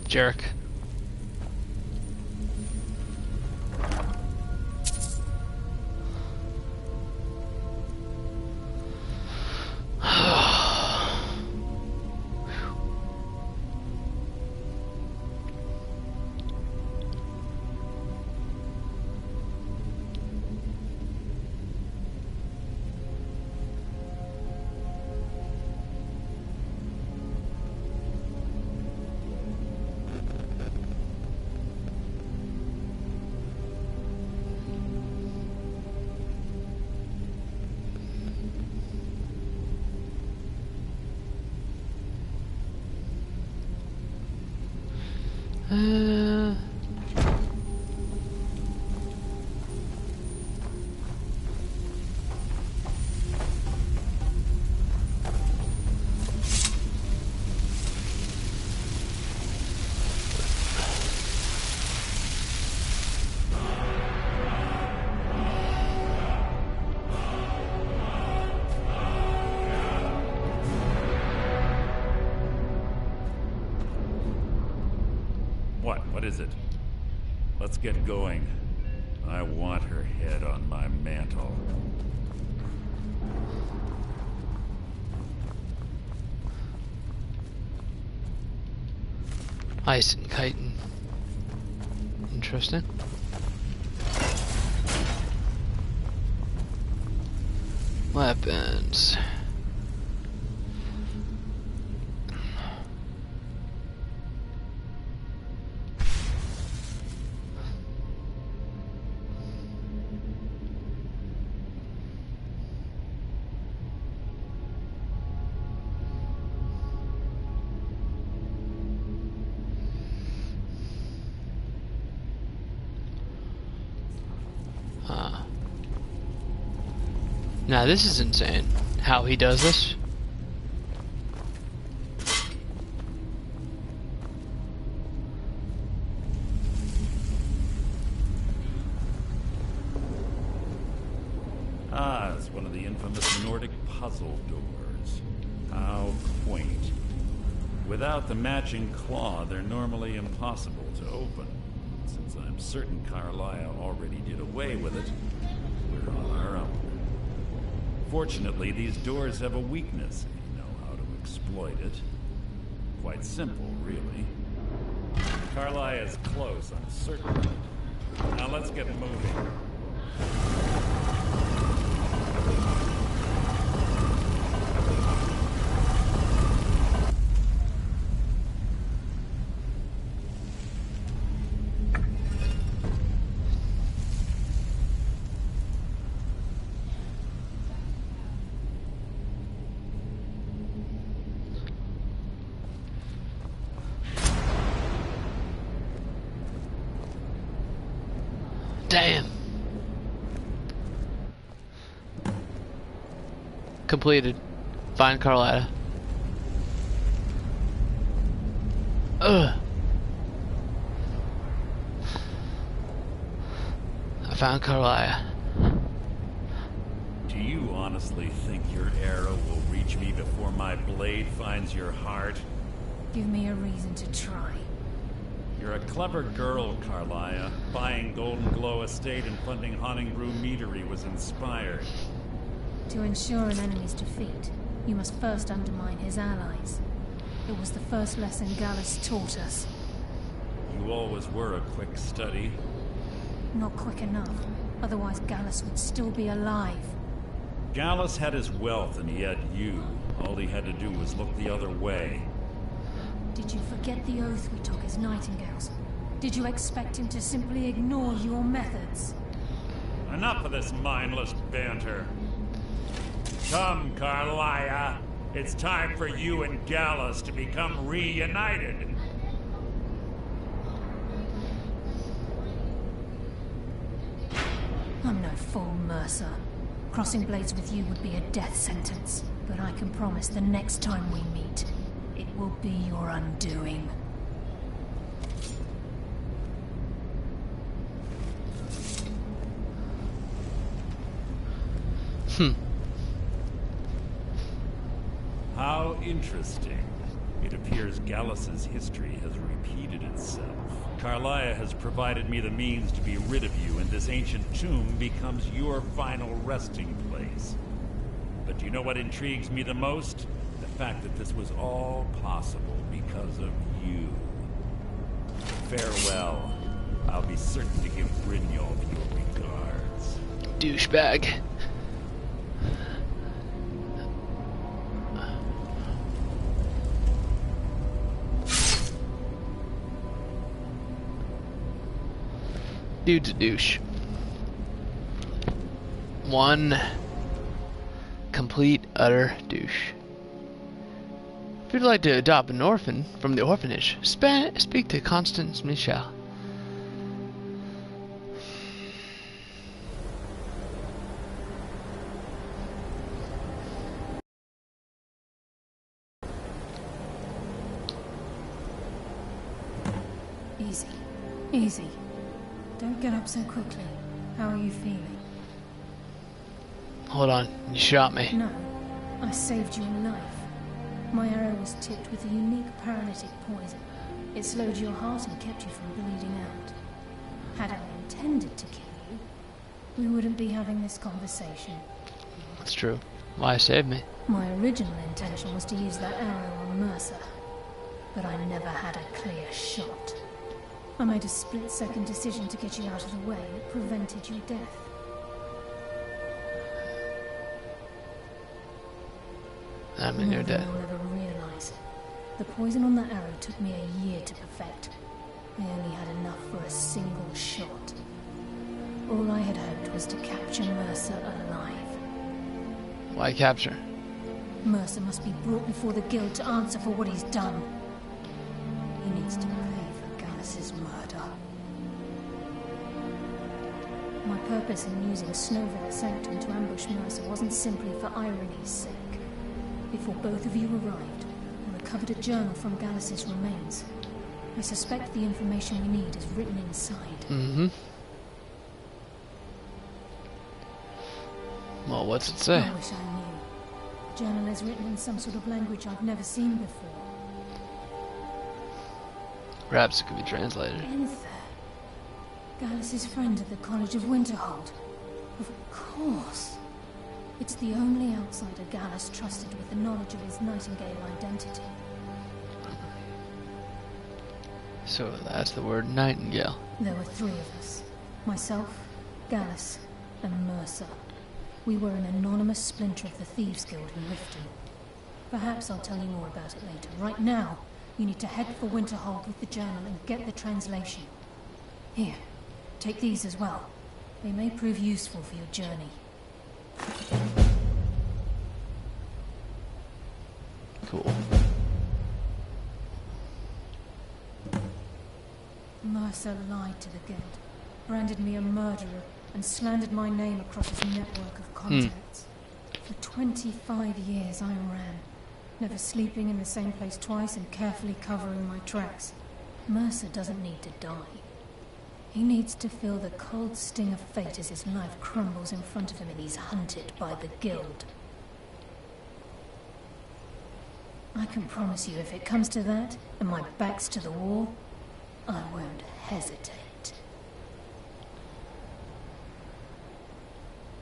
Jerk. What is it? Let's get going. I want her head on my mantle. Eisenkeiten. Interesting. Weapons. Now this is insane. How he does this. Ah, it's one of the infamous Nordic puzzle doors. How quaint. Without the matching claw, they're normally impossible to open. Since I'm certain Carlisle already did away with it, we're on our own. Fortunately, these doors have a weakness if you know how to exploit it. Quite simple, really. Carlisle is close, I'm certain. Now let's get moving. Damn. Completed. Find Carlotta. Ugh. I found Carlisle. Do you honestly think your arrow will reach me before my blade finds your heart? Give me a reason to try. You're a clever girl, Carlisle. Buying Golden Glow Estate and funding Honningbrew Meadery was inspired. To ensure an enemy's defeat, you must first undermine his allies. It was the first lesson Gallus taught us. You always were a quick study. Not quick enough, otherwise Gallus would still be alive. Gallus had his wealth and he had you. All he had to do was look the other way. Did you forget the oath we took as Nightingales? Did you expect him to simply ignore your methods? Enough of this mindless banter. Come, Carlia. It's time for you and Gallus to become reunited. I'm no fool, Mercer. Crossing blades with you would be a death sentence, but I can promise the next time we meet, it will be your undoing. How interesting. It appears Gallus's history has repeated itself. Carlia has provided me the means to be rid of you, and this ancient tomb becomes your final resting place. But do you know what intrigues me the most? The fact that this was all possible because of you. Farewell. I'll be certain to give Brynjolf your regards. Douchebag. Dude's a douche. One complete, utter douche. If you'd like to adopt an orphan from the orphanage, speak to Constance Michel. Easy. Easy. Don't get up so quickly. How are you feeling? Hold on, you shot me. No, I saved you a life. My arrow was tipped with a unique paralytic poison. It slowed your heart and kept you from bleeding out. Had I intended to kill you, we wouldn't be having this conversation. That's true. Why save me? My original intention was to use that arrow on Mercer, but I never had a clear shot. I made a split-second decision to get you out of the way that prevented your death. I mean, you're dead. You'll never realize. The poison on that arrow took me a year to perfect. I only had enough for a single shot. All I had hoped was to capture Mercer alive. Why capture? Mercer must be brought before the guild to answer for what he's done. He needs to pay for Gallus's murder. My purpose in using Snowvale Sanctum to ambush Mercer wasn't simply for irony's sake. Before both of you arrived, I recovered a journal from Gallus's remains. I suspect the information we need is written inside. Mm-hmm. Well, what's it say? I wish I knew. The journal is written in some sort of language I've never seen before. Perhaps it could be translated. Enther. Gallus's friend at the College of Winterhold. Of course. It's the only outsider Gallus trusted with the knowledge of his Nightingale identity. So that's the word Nightingale. There were three of us. Myself, Gallus, and Mercer. We were an anonymous splinter of the Thieves Guild in Riften. Perhaps I'll tell you more about it later. Right now, you need to head for Winterhold with the journal and get the translation. Here, take these as well. They may prove useful for your journey. Cool. Mercer lied to the guild, branded me a murderer, and slandered my name across his network of contacts. For 25 years I ran, never sleeping in the same place twice and carefully covering my tracks. Mercer doesn't need to die. He needs to feel the cold sting of fate as his life crumbles in front of him and he's hunted by the guild. I can promise you if it comes to that, and my back's to the wall, I won't hesitate.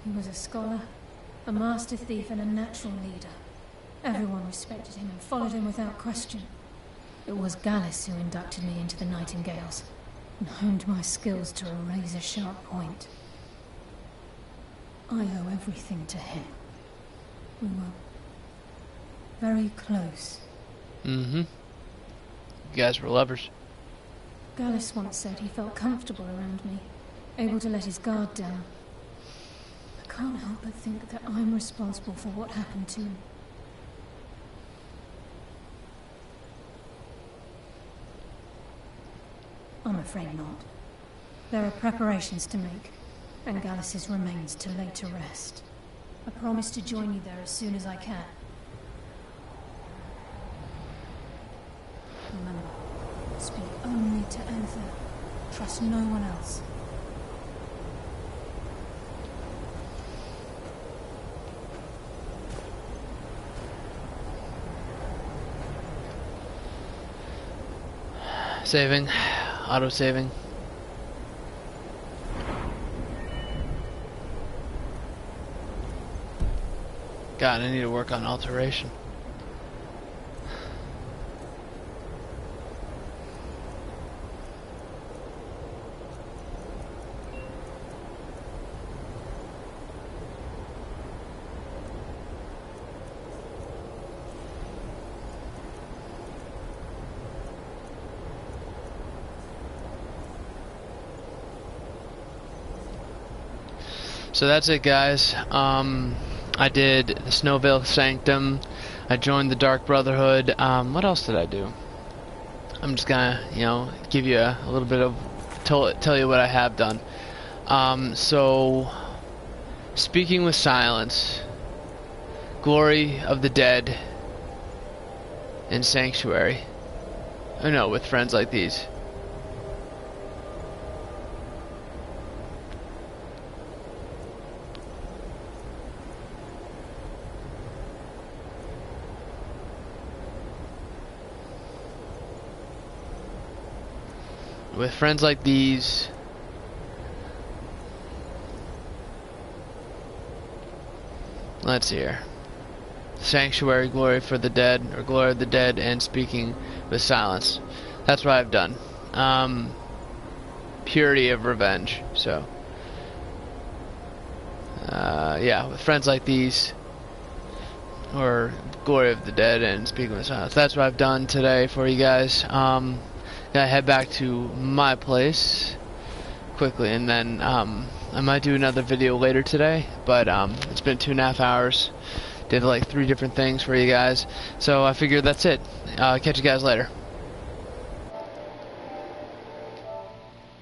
He was a scholar, a master thief, and a natural leader. Everyone respected him and followed him without question. It was Gallus who inducted me into the Nightingales and honed my skills to a razor-sharp point. I owe everything to him. We were very close. Mm-hmm. You guys were lovers. Gallus once said he felt comfortable around me, able to let his guard down. I can't help but think that I'm responsible for what happened to him. I'm afraid not. There are preparations to make, and Gallus' remains to lay to rest. I promise to join you there as soon as I can. Remember, speak only to Anther. Trust no one else. Saving. Auto-saving. God, I need to work on alteration. So that's it, guys. I did the Snowvale Sanctum. I joined the Dark Brotherhood. What else did I do? I'm just gonna, give you a little bit of tell you what I have done. So, speaking with silence, glory of the dead, and sanctuary. Oh no, with friends like these. With friends like these, let's see here. Sanctuary, glory for the dead, or glory of the dead, and speaking with silence. That's what I've done. Purity of revenge. So, yeah, with friends like these, or glory of the dead, and speaking with silence. That's what I've done today for you guys. Gotta head back to my place quickly, and then I might do another video later today, but it's been 2.5 hours. Did like 3 different things for you guys, so I figured that's it. Catch you guys later.